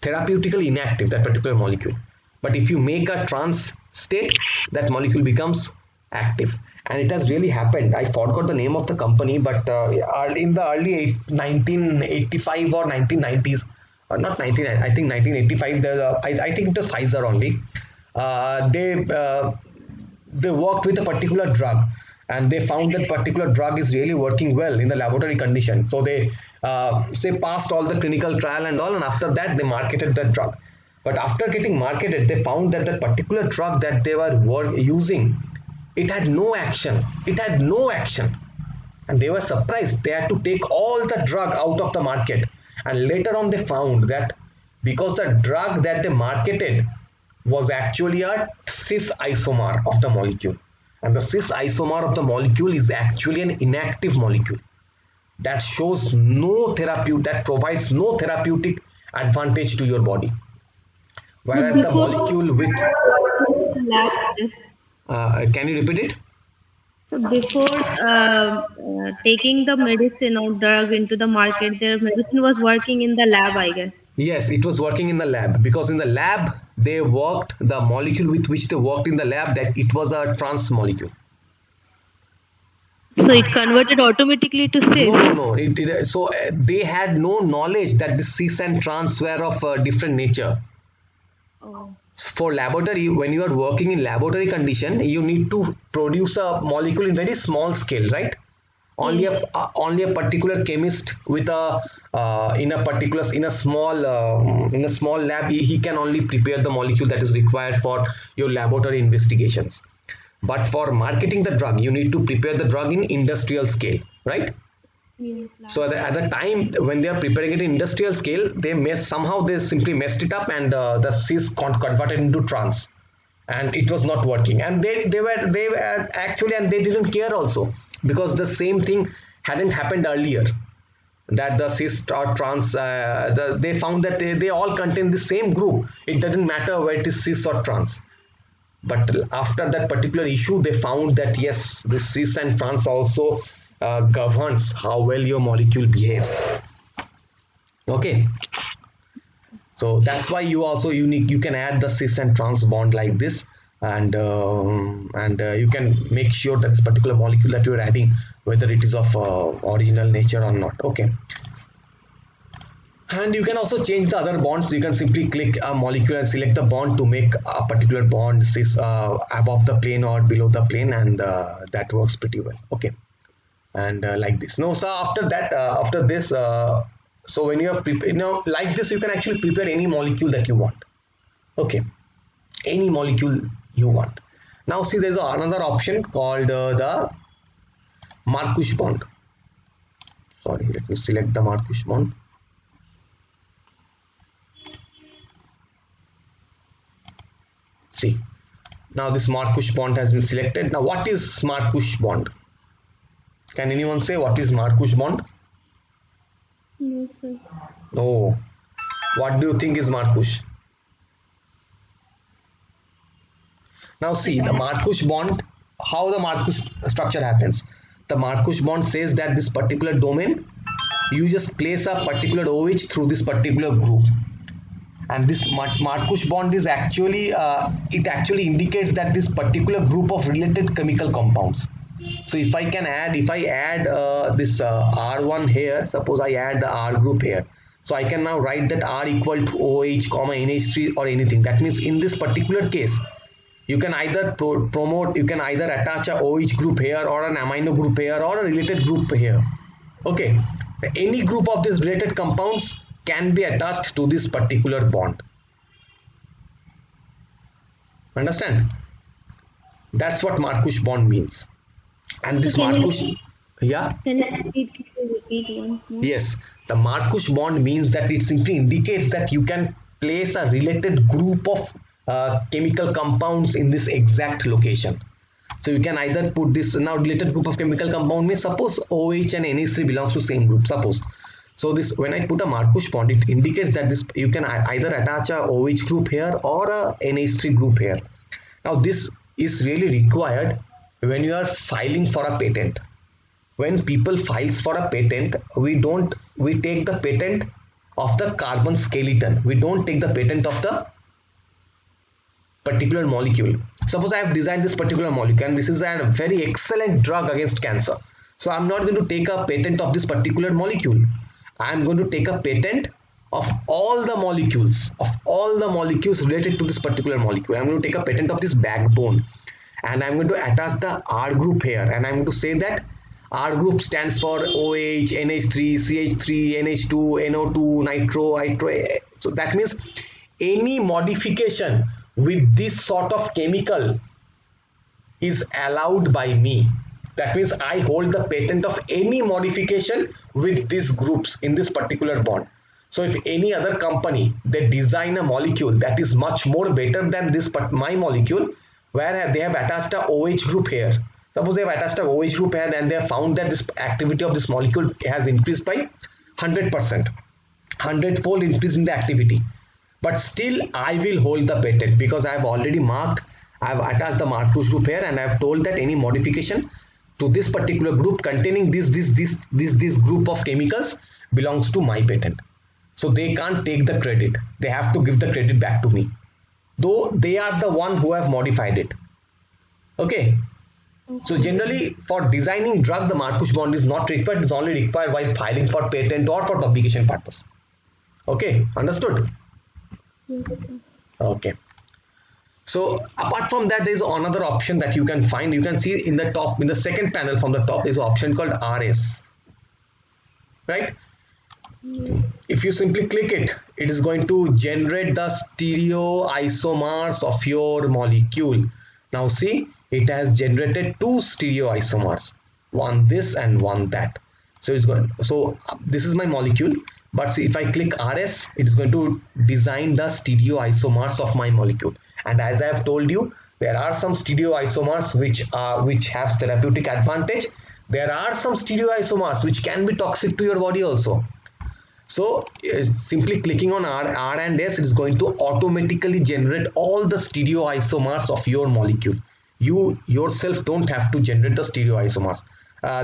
therapeutically inactive, that particular molecule. But if you make a trans state, that molecule becomes active. And it has really happened. I forgot the name of the company, but in the early 1985 or 1990s, not 19, I think 1985, I think it was Pfizer only. They worked with a particular drug, and they found that particular drug is really working well in the laboratory condition. So they passed all the clinical trial and all, and after that they marketed that drug. But after getting marketed, they found that that particular drug that they were using, it had no action. It had no action. And they were surprised. They had to take all the drug out of the market. And later on they found that because the drug that they marketed was actually a cis isomer of the molecule. And the cis isomer of the molecule is actually an inactive molecule. that shows no therapeutic, that provides no therapeutic advantage to your body. So Whereas the before molecule with, the lab, yes. can you repeat it? So before taking the medicine or drug into the market, their medicine was working in the lab, I guess. Yes, it was working in the lab, because in the lab they worked, the molecule with which they worked in the lab, that it was a trans molecule. So it converted automatically to No, cis. no, no. So they had no knowledge that the cis and trans were of different nature. Oh. For laboratory, when you are working in laboratory condition, you need to produce a molecule in very small scale, right? Only Yes. only a particular chemist with a in a particular in a small lab, he can only prepare the molecule that is required for your laboratory investigations. But for marketing the drug, you need to prepare the drug in industrial scale, right? Yes. So at the time when they are preparing it in industrial scale, they simply messed it up, and the cis converted into trans, and it was not working. And they were actually, and they didn't care also, because the same thing hadn't happened earlier. That the cis or trans, they found that they all contain the same group. It doesn't matter whether it is cis or trans. But after that particular issue, they found that yes, the cis and trans also governs how well your molecule behaves. Okay, so that's why you can add the cis and trans bond like this, and you can make sure that this particular molecule that you're adding, whether it is of original nature or not. Okay. And you can also change the other bonds. You can simply click a molecule and select the bond to make a particular bond cis above the plane or below the plane, and that works pretty well. Okay, and like this. No, so after that, after this, so when you have like this, you can actually prepare any molecule that you want. Okay, any molecule you want. Now see, there's another option called the Marcus bond. Sorry, let me select the Marcus bond. See, now this Marcus bond has been selected. Now what is Marcus bond? Can anyone say what is Marcus bond? No, sir. No. What do you think is Marcus? Now see, the Marcus bond, how the Marcus structure happens. The Marcus bond says that this particular domain, you just place a particular OH through this particular group. And this Marcus bond is actually, it actually indicates that this particular group of related chemical compounds. So if I add this R1 here, suppose I add the R group here. So I can now write that R equal to OH, NH3 or anything. That means in this particular case, you can either you can either attach a OH group here, or an amino group here, or a related group here. Okay, any group of these related compounds can be attached to this particular bond. Understand? That's what Marcus bond means. And this Marcus, yeah. Can you repeat once more? Yes, the Marcus bond means that it simply indicates that you can place a related group of chemical compounds in this exact location. So you can either put this, now related group of chemical compound means, suppose OH and NH3 belongs to same group, suppose. So this, when I put a Marcus bond, it indicates that this, you can either attach a OH group here or a NH3 group here. Now this is really required when you are filing for a patent. When people files for a patent, we take the patent of the carbon skeleton. We don't take the patent of the particular molecule. Suppose I have designed this particular molecule, and this is a very excellent drug against cancer. So I'm not going to take a patent of this particular molecule. I'm going to take a patent of all the molecules related to this particular molecule. I'm going to take a patent of this backbone, and I'm going to attach the R group here, and I'm going to say that R group stands for OH, NH3, CH3, NH2, NO2, nitro. So that means any modification with this sort of chemical is allowed by me. That means I hold the patent of any modification with these groups in this particular bond. So if any other company, they design a molecule that is much more better than this, but my molecule, where they have attached a OH group here, Suppose they have attached a OH group here and they have found that this activity of this molecule has increased by 100%, 100-fold increase in the activity. But still I will hold the patent because I have already marked, I have attached the Marcus group here and I have told that any modification to this particular group containing this group of chemicals belongs to my patent. So they can't take the credit. They have to give the credit back to me, though they are the one who have modified it. Okay. So generally for designing drug, the Marcus bond is not required. It's only required while filing for patent or for publication purpose. Okay, understood? Okay. So apart from that, there is another option that you can find. You can see in the top, in the second panel from the top, is an option called RS. Right? If you simply click it, it is going to generate the stereoisomers of your molecule. Now see, it has generated two stereoisomers, one this and one that. So it's going. So this is my molecule. But see, if I click RS, it is going to design the stereoisomers of my molecule. And as I have told you, there are some stereoisomers which have therapeutic advantage. There are some stereoisomers which can be toxic to your body also. So simply clicking on R and S, it is going to automatically generate all the stereoisomers of your molecule. You yourself don't have to generate the stereoisomers.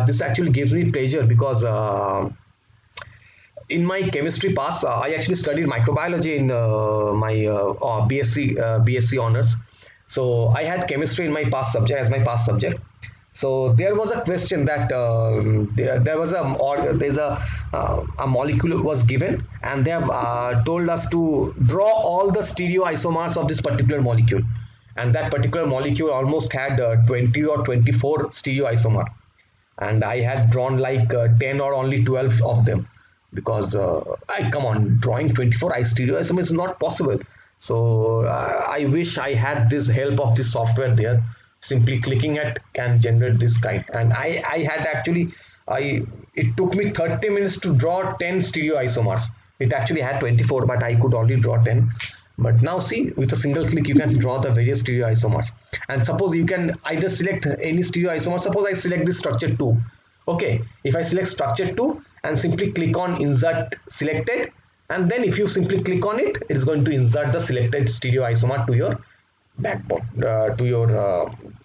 This actually gives me pleasure because in my chemistry pass, I actually studied microbiology in my BSc honors. So I had chemistry in my past subject as my past subject. So there was a question that there's a molecule was given, and they have told us to draw all the stereoisomers of this particular molecule, and that particular molecule almost had 20 or 24 stereoisomer, and I had drawn like 10 or only 12 of them. Because come on, drawing 24 stereoisomers is not possible. So I wish I had this help of this software there. Simply clicking it can generate this kind. And I had actually, it took me 30 minutes to draw 10 stereoisomers. It actually had 24, but I could only draw 10. But now see, with a single click, you can draw the various stereoisomers. And suppose you can either select any stereoisomer. Suppose I select this structure 2. Okay, if I select structure 2 and simply click on insert selected, and then if you simply click on it, it is going to insert the selected stereoisomer to your backbone, to your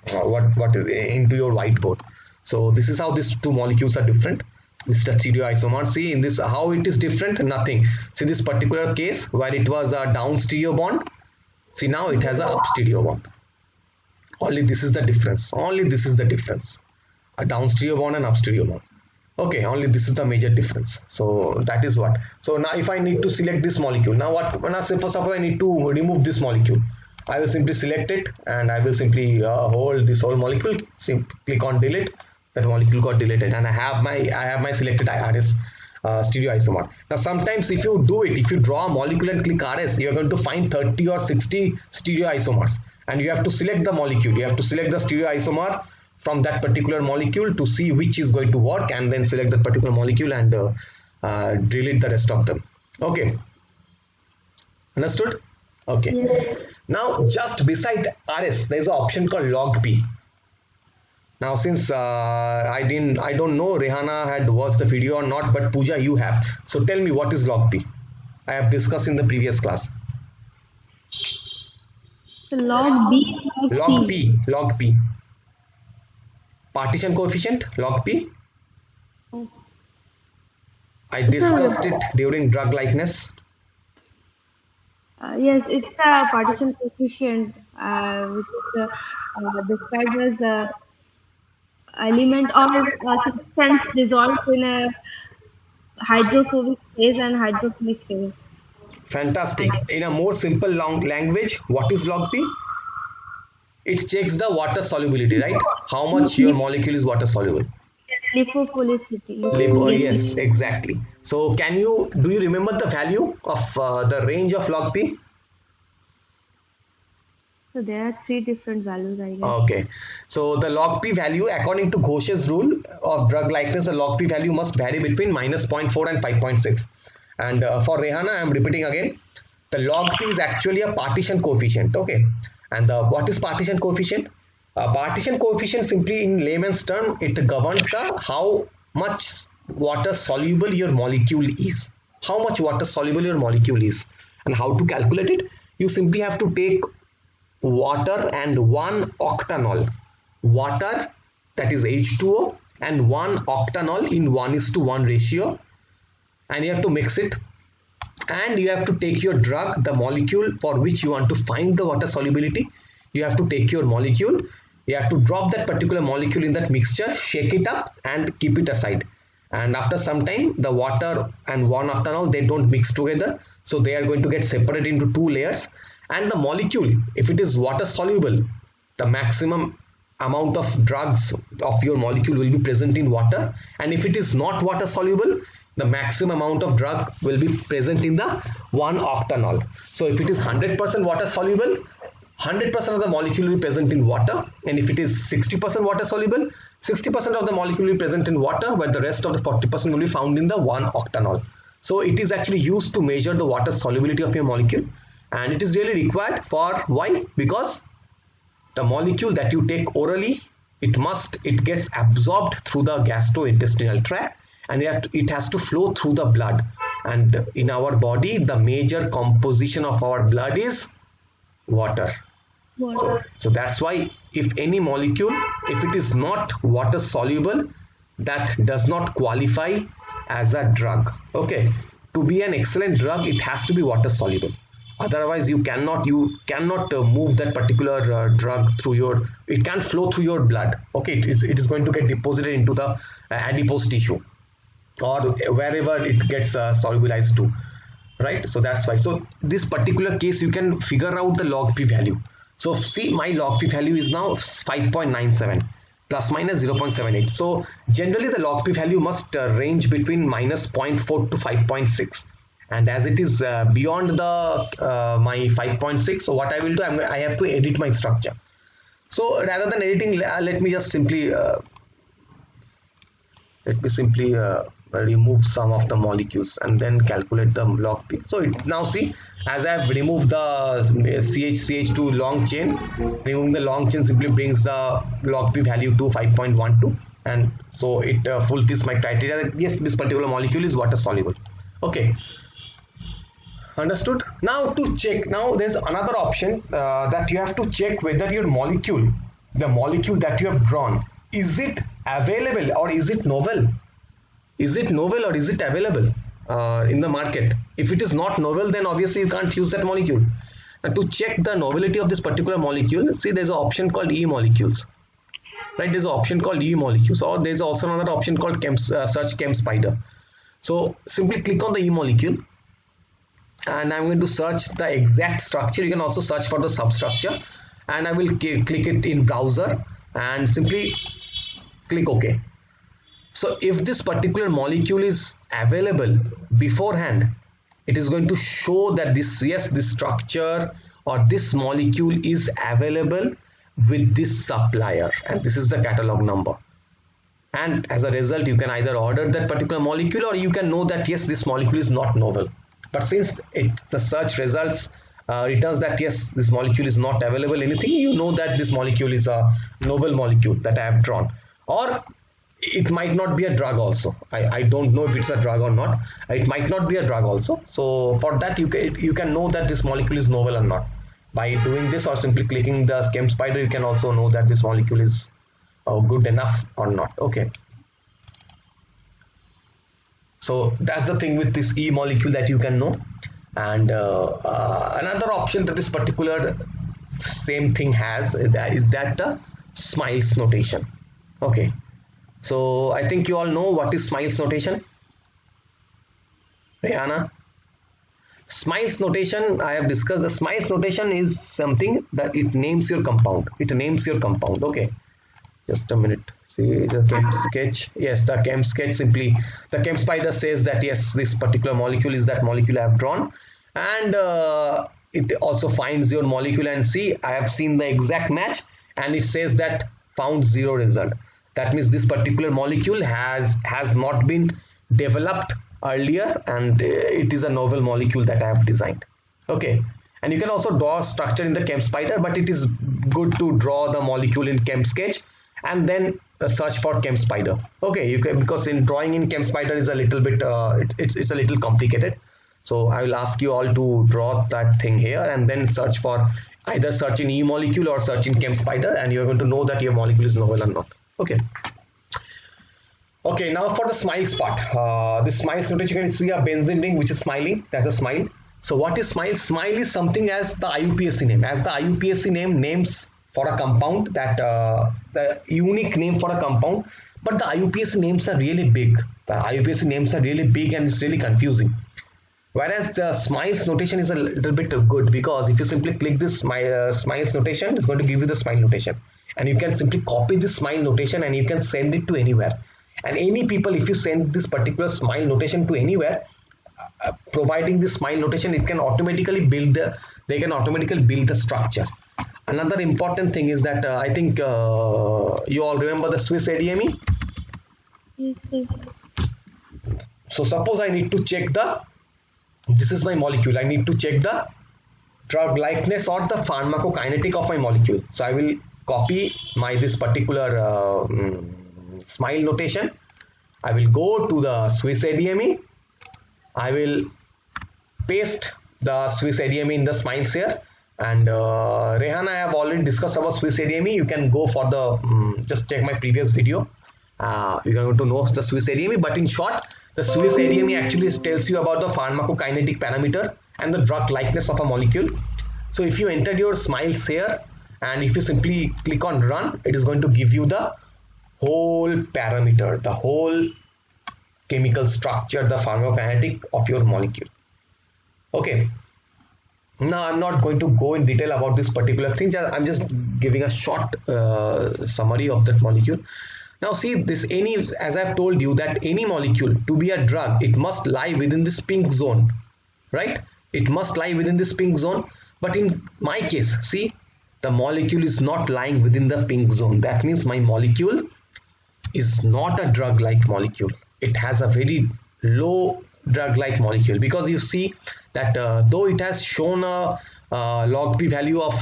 into your whiteboard. So this is how these two molecules are different. This is the stereoisomer. See in this how it is different. Nothing. See this particular case where it was a down stereo bond. See now it has a up stereo bond. Only this is the difference. Only this is the difference. A down stereo bond and up stereo bond. Okay, only this is the major difference. So that is what. So now if I need to select this molecule, now what, when I say for suppose I need to remove this molecule, I will simply select it and I will simply hold this whole molecule, simply click on delete, that molecule got deleted, and I have my selected RS stereoisomer. Now sometimes if you do it, if you draw a molecule and click RS, you are going to find 30 or 60 stereoisomers, and you have to select the molecule, you have to select the stereoisomer from that particular molecule to see which is going to work, and then select that particular molecule and delete the rest of them. Okay, understood? Okay. Yes. Now just beside RS there is an option called log P. Now since I don't know Rehana had watched the video or not, but Pooja you have, so tell me what is log P. I have discussed in the previous class. So log B, log P, partition coefficient, log P. I discussed it during drug likeness. Yes, it's a partition coefficient, which is described as a element or a substance dissolved in a hydrophobic phase and hydrophilic phase. Fantastic. In a more simple language, what is log P? It checks the water solubility, right? How much your molecule is water soluble. Lipophilicity. Yes, exactly. So do you remember the value of the range of log P? So there are 3 different values, I guess. Okay. So the log P value, according to Ghosh's rule of drug likeness, the log P value must vary between -0.4 and 5.6. And for Rehana, I am repeating again, the log P is actually a partition coefficient. Okay. And what is partition coefficient? Partition coefficient, simply in layman's term, it governs the how much water soluble your molecule is. How much water soluble your molecule is, and how to calculate it? You simply have to take water and 1 octanol. Water, that is H2O, and 1 octanol in 1:1 ratio, and you have to mix it, and you have to take your drug, the molecule for which you want to find the water solubility. You have to take your molecule, you have to drop that particular molecule in that mixture, shake it up and keep it aside, and after some time the water and 1 octanol, they don't mix together, so they are going to get separated into 2 layers. And the molecule, if it is water soluble, the maximum amount of drugs of your molecule will be present in water, and if it is not water soluble, the maximum amount of drug will be present in the 1 octanol. So if it is 100% water soluble, 100% of the molecule will be present in water, and if it is 60% water soluble, 60% of the molecule will be present in water, but the rest of the 40% will be found in the 1 octanol. So it is actually used to measure the water solubility of your molecule, and it is really required for why? Because the molecule that you take orally, it gets absorbed through the gastrointestinal tract, and it has to flow through the blood, and in our body the major composition of our blood is water. So that's why if any molecule, if it is not water soluble, that does not qualify as a drug. Okay, to be an excellent drug, it has to be water soluble. Otherwise you cannot move that particular drug through your, it can't flow through your blood. Okay, it is going to get deposited into the adipose tissue or wherever it gets solubilized to, right? So that's why. So this particular case, you can figure out the log p value. So see, my log p value is now 5.97 plus minus 0.78. So generally the log p value must range between minus 0.4 to 5.6. And as it is beyond the my 5.6, so what I will do, I have to edit my structure. So rather than editing, let me simply remove some of the molecules and then calculate the log p. So now see, as I have removed the CH2 long chain, removing the long chain simply brings the log p value to 5.12, and so it fulfills my criteria that yes, this particular molecule is water soluble. Okay, understood. Now to check, now there's another option that you have to check whether your molecule, the molecule that you have drawn, is it available or is it novel? Is it novel or is it available in the market? If it is not novel, then obviously you can't use that molecule. Now to check the novelty of this particular molecule, see, there's an option called E molecules, right? There's an option called E molecules, or there's also another option called search ChemSpider. So simply click on the E molecule, and I'm going to search the exact structure. You can also search for the substructure, and I will click it in browser and simply click OK. So if this particular molecule is available beforehand, it is going to show that this, yes, this structure or this molecule is available with this supplier, and this is the catalog number. And as a result, you can either order that particular molecule, or you can know that yes, this molecule is not novel. But since the search results returns that yes, this molecule is not available anything, you know that this molecule is a novel molecule that I have drawn. Or it might not be a drug also. I don't know if it's a drug or not. It might not be a drug also. So for that, you can know that this molecule is novel or not. By doing this or simply clicking the ChemSpider, you can also know that this molecule is good enough or not. Okay. So that's the thing with this E molecule that you can know. And another option that this particular same thing has is that the Smiles notation. Okay. So I think you all know what is Smiles notation. Rihanna? Smiles notation, I have discussed. The Smiles notation is something that it names your compound. It names your compound. Okay. Just a minute. See the chem sketch. Yes, the chem sketch, simply the ChemSpider says that yes, this particular molecule is that molecule I have drawn, and it also finds your molecule, and see, I have seen the exact match, and it says that found 0 result. That means this particular molecule has not been developed earlier, and it is a novel molecule that I have designed. Okay, And you can also draw structure in the ChemSpider, but it is good to draw the molecule in ChemSketch and then search for ChemSpider. Okay, you can, because in drawing in ChemSpider is a little bit it's a little complicated. So I will ask you all to draw that thing here and then search for, either search in eMolecule or search in ChemSpider, and you're going to know that your molecule is novel or not. Okay. Okay, now for the smiles part. This smiles notation, you can see a benzene ring which is smiling. That's a smile. So what is smile? Smile is something as the IUPAC name. As the IUPAC name names for a compound, that the unique name for a compound, but the IUPAC names are really big. The IUPAC names are really big and it's really confusing. Whereas the smiles notation is a little bit good, because if you simply click this smiles notation, it's going to give you the smile notation, and you can simply copy this smile notation and you can send it to anywhere. And any people, if you send this particular smile notation to anywhere, providing this smile notation, it can automatically build the structure. Another important thing is that I think you all remember the Swiss ADME. Yes, yes. So suppose I need to check this is my molecule. I need to check the drug likeness or the pharmacokinetic of my molecule. So I will copy this particular smile notation. I will go to the Swiss ADME. I will paste the Swiss ADME in the smiles here. And Rehan, I have already discussed about Swiss ADME. You can go for the just check my previous video. You're going to know the Swiss ADME, but in short, the Swiss ADME actually tells you about the pharmacokinetic parameter and the drug likeness of a molecule. So if you enter your smiles here and if you simply click on run, it is going to give you the whole parameter, the whole chemical structure, the pharmacokinetic of your molecule. Okay. Now I'm not going to go in detail about this particular thing. I'm just giving a short summary of that molecule. Now see this, as I've told you, that any molecule to be a drug, it must lie within this pink zone, right? It must lie within this pink zone. But in my case, see, the molecule is not lying within the pink zone. That means my molecule is not a drug-like molecule. It has a very low drug-like molecule, because you see that though it has shown a log p value of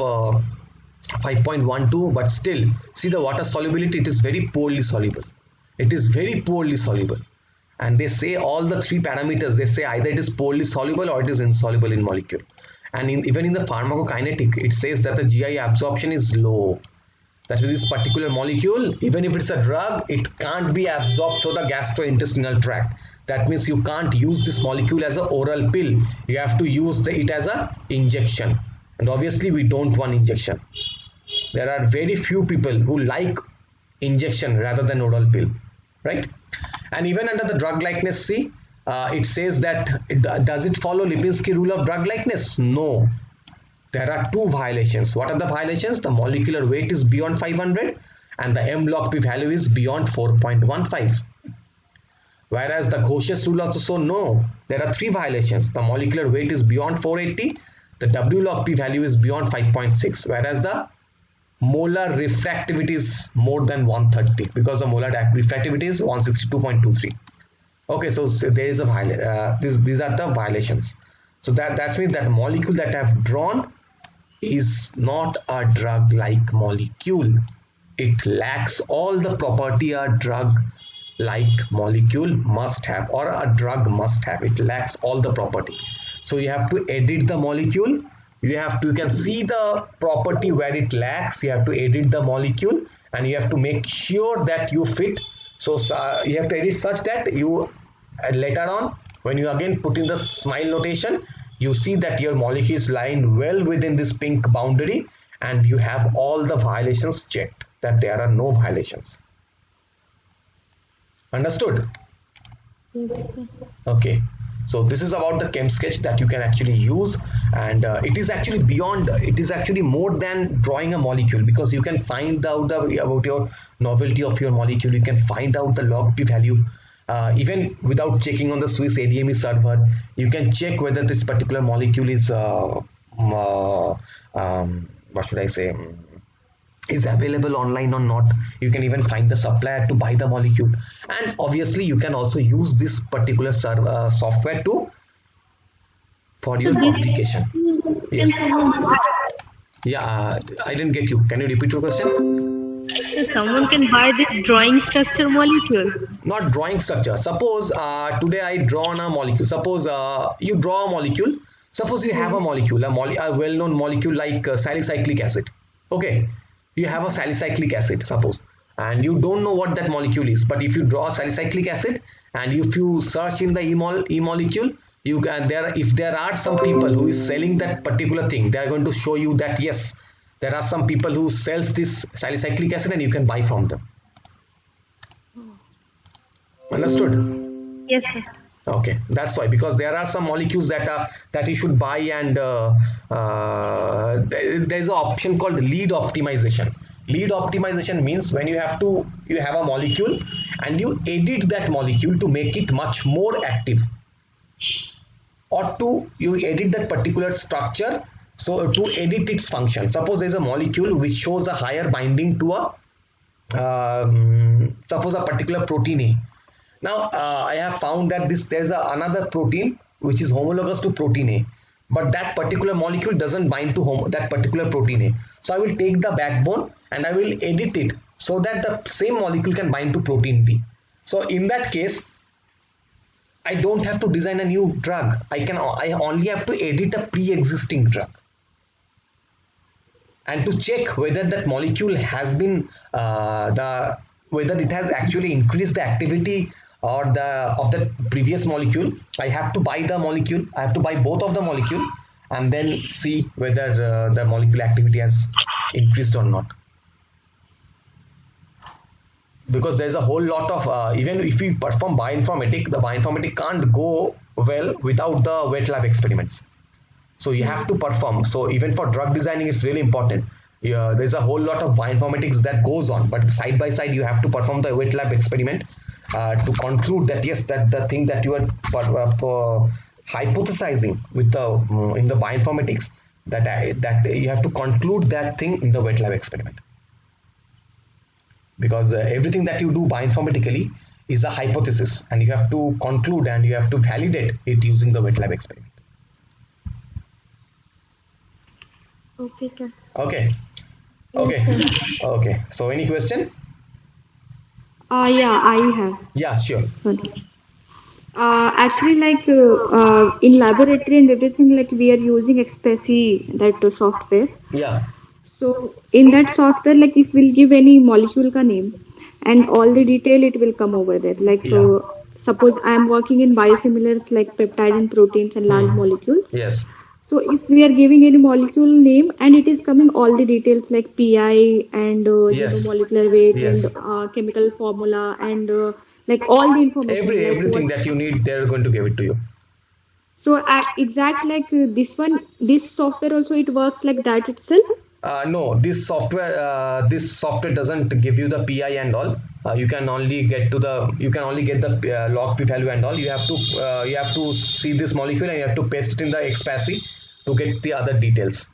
5.12, but still see the water solubility, it is very poorly soluble. It is very poorly soluble, and they say all the three parameters, they say either it is poorly soluble or it is insoluble in molecule. And even in the pharmacokinetic, it says that the GI absorption is low. That with this particular molecule, even if it's a drug, it can't be absorbed through the gastrointestinal tract. That means you can't use this molecule as an oral pill. You have to use it as an injection. And obviously we don't want injection. There are very few people who like injection rather than oral pill, right? And even under the drug likeness, see, it says that, does it follow Lipinski rule of drug likeness? No. There are two violations. What are the violations? The molecular weight is beyond 500 and the M log P value is beyond 4.15. Whereas the Ghosh's rule also says no. There are three violations. The molecular weight is beyond 480. The W log P value is beyond 5.6. Whereas the molar refractivity is more than 130, because the molar refractivity is 162.23. Okay, so there is a violation. These are the violations. So that means that molecule that I have drawn is not a drug-like molecule. It lacks all the property a drug-like molecule must have, or a drug must have. It lacks all the property. So you have to edit the molecule. You can see the property where it lacks. You have to edit the molecule and you have to make sure that you fit. So you have to edit such that you later on, when you again put in the smile notation, you see that your molecule is lying well within this pink boundary and you have all the violations checked, that there are no violations. Understood? Okay. So this is about the ChemSketch that you can actually use, and it is actually more than drawing a molecule, because you can find out about your novelty of your molecule. You can find out the log P value. Even without checking on the Swiss ADME server, you can check whether this particular molecule is is available online or not. You can even find the supplier to buy the molecule, and obviously you can also use this particular software for for So your this publication. can Yes. someone buy. Yeah, I didn't get you. Can you repeat your question? So someone can buy this drawing structure molecule. Not drawing structure. Suppose today I drawn a molecule. Suppose you draw a molecule. Suppose you have a molecule, a well-known molecule like salicylic acid. Okay, you have a salicylic acid, suppose, and you don't know what that molecule is. But if you draw salicylic acid and if you search in the e-molecule, you can there. If there are some people who is selling that particular thing, they are going to show you that yes, there are some people who sells this salicylic acid and you can buy from them. Understood? Yes, sir. Okay, that's why, because there are some molecules that you should buy, and there's an option called lead optimization. Lead optimization means when you have a molecule and you edit that molecule to make it much more active, or you edit that particular structure, so to edit its function. Suppose there's a molecule which shows a higher binding to suppose a particular protein A. Now I have found that there's another protein which is homologous to protein A, but that particular molecule doesn't bind to that particular protein A. So I will take the backbone and I will edit it so that the same molecule can bind to protein B. So in that case, I don't have to design a new drug. I only have to edit a pre-existing drug, and to check whether that molecule has been whether it has actually increased the activity of the previous molecule, I have to buy the molecule. I have to buy both of the molecule and then see whether the molecule activity has increased or not. Because there's a whole lot of even if we perform bioinformatics, the bioinformatics can't go well without the wet lab experiments. So you have to perform. So even for drug designing, it's really important. There's a whole lot of bioinformatics that goes on, but side by side you have to perform the wet lab experiment to conclude that yes, that the thing that you are hypothesizing with in the bioinformatics, that you have to conclude that thing in the wet lab experiment, because everything that you do bioinformatically is a hypothesis and you have to conclude and you have to validate it using the wet lab experiment. Okay, sir. Okay. Okay. So any question? Yeah, I have. Yeah, sure. Sorry. Actually, like in laboratory and everything, like we are using Xpeci, that software. Yeah. So in that software, like if we'll give any molecule ka name and all the detail, it will come over there. Like Yeah. suppose I am working in biosimilars like peptide and proteins and large molecules. Yes. So if we are giving any molecule name and it is coming all the details like PI and Yes. molecular weight Yes. and chemical formula and like all the information. like Everything what- that you need, they're going to give it to you. So exact like this software also it works like that itself. No, this software doesn't give you the PI and all. You can only get the log p value and all. You have to see this molecule and you have to paste it in the Xpeci to get the other details.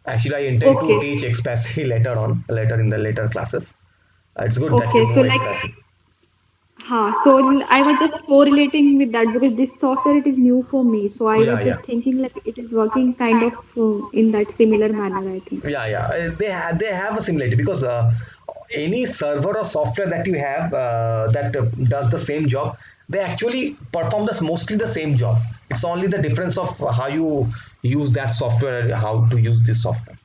Actually, I intend to Okay. teach Xpeci later in the later classes. It's good that Okay, you so know like Xpeci. so I was just correlating with that because this software it is new for me. So I Yeah, was just yeah. thinking like it is working kind of in that similar manner, I think. Yeah. They have a similarity, because any server or software that you have that does the same job, they actually perform mostly the same job. It's only the difference of how you use that software, how to use this software.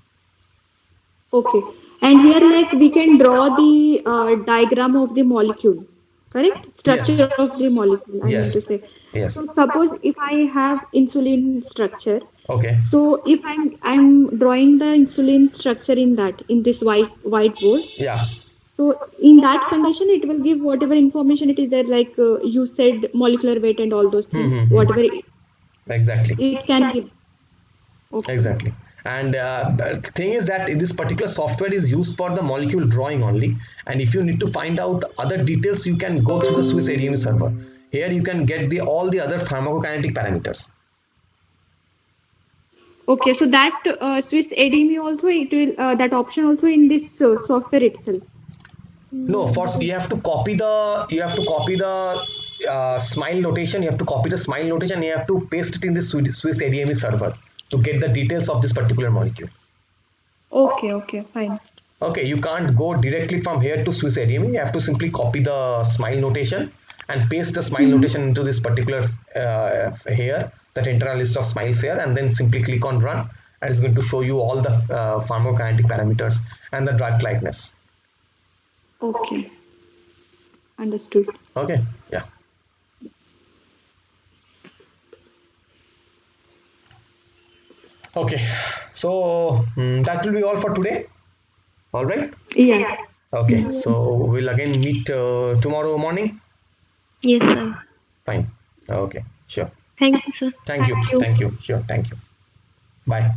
Okay. And here like we can draw the diagram of the molecule, correct? Structure Yes. of the molecule, I mean Yes. to say. Yes. So suppose if I have insulin structure, Okay. so if I'm drawing the insulin structure in this whiteboard, Yeah. so in that condition it will give whatever information it is there, like you said molecular weight and all those things, Mm-hmm. whatever Exactly. it can give. Okay. Exactly. And the thing is that this particular software is used for the molecule drawing only. And if you need to find out other details, you can go through the Swiss ADME server. Here you can get all the other pharmacokinetic parameters. Okay, so that Swiss ADME also it will that option also in this software itself. No, first you have to copy the SMILE notation. You have to copy the SMILE notation and you have to paste it in the Swiss ADME server to get the details of this particular molecule. Okay, fine. Okay, you can't go directly from here to Swiss ADME. You have to simply copy the SMILE notation and paste the SMILE notation into this particular here, that internal list of SMILEs here, and then simply click on run, and it's going to show you all the pharmacokinetic parameters and the drug likeness. Okay, understood. Okay, yeah. Okay, so that will be all for today. All right. Yeah. Okay, so we'll again meet tomorrow morning. Yes, sir. Fine. Okay, sure. Thank you, sir. Thank you. Sure. Thank you. Bye.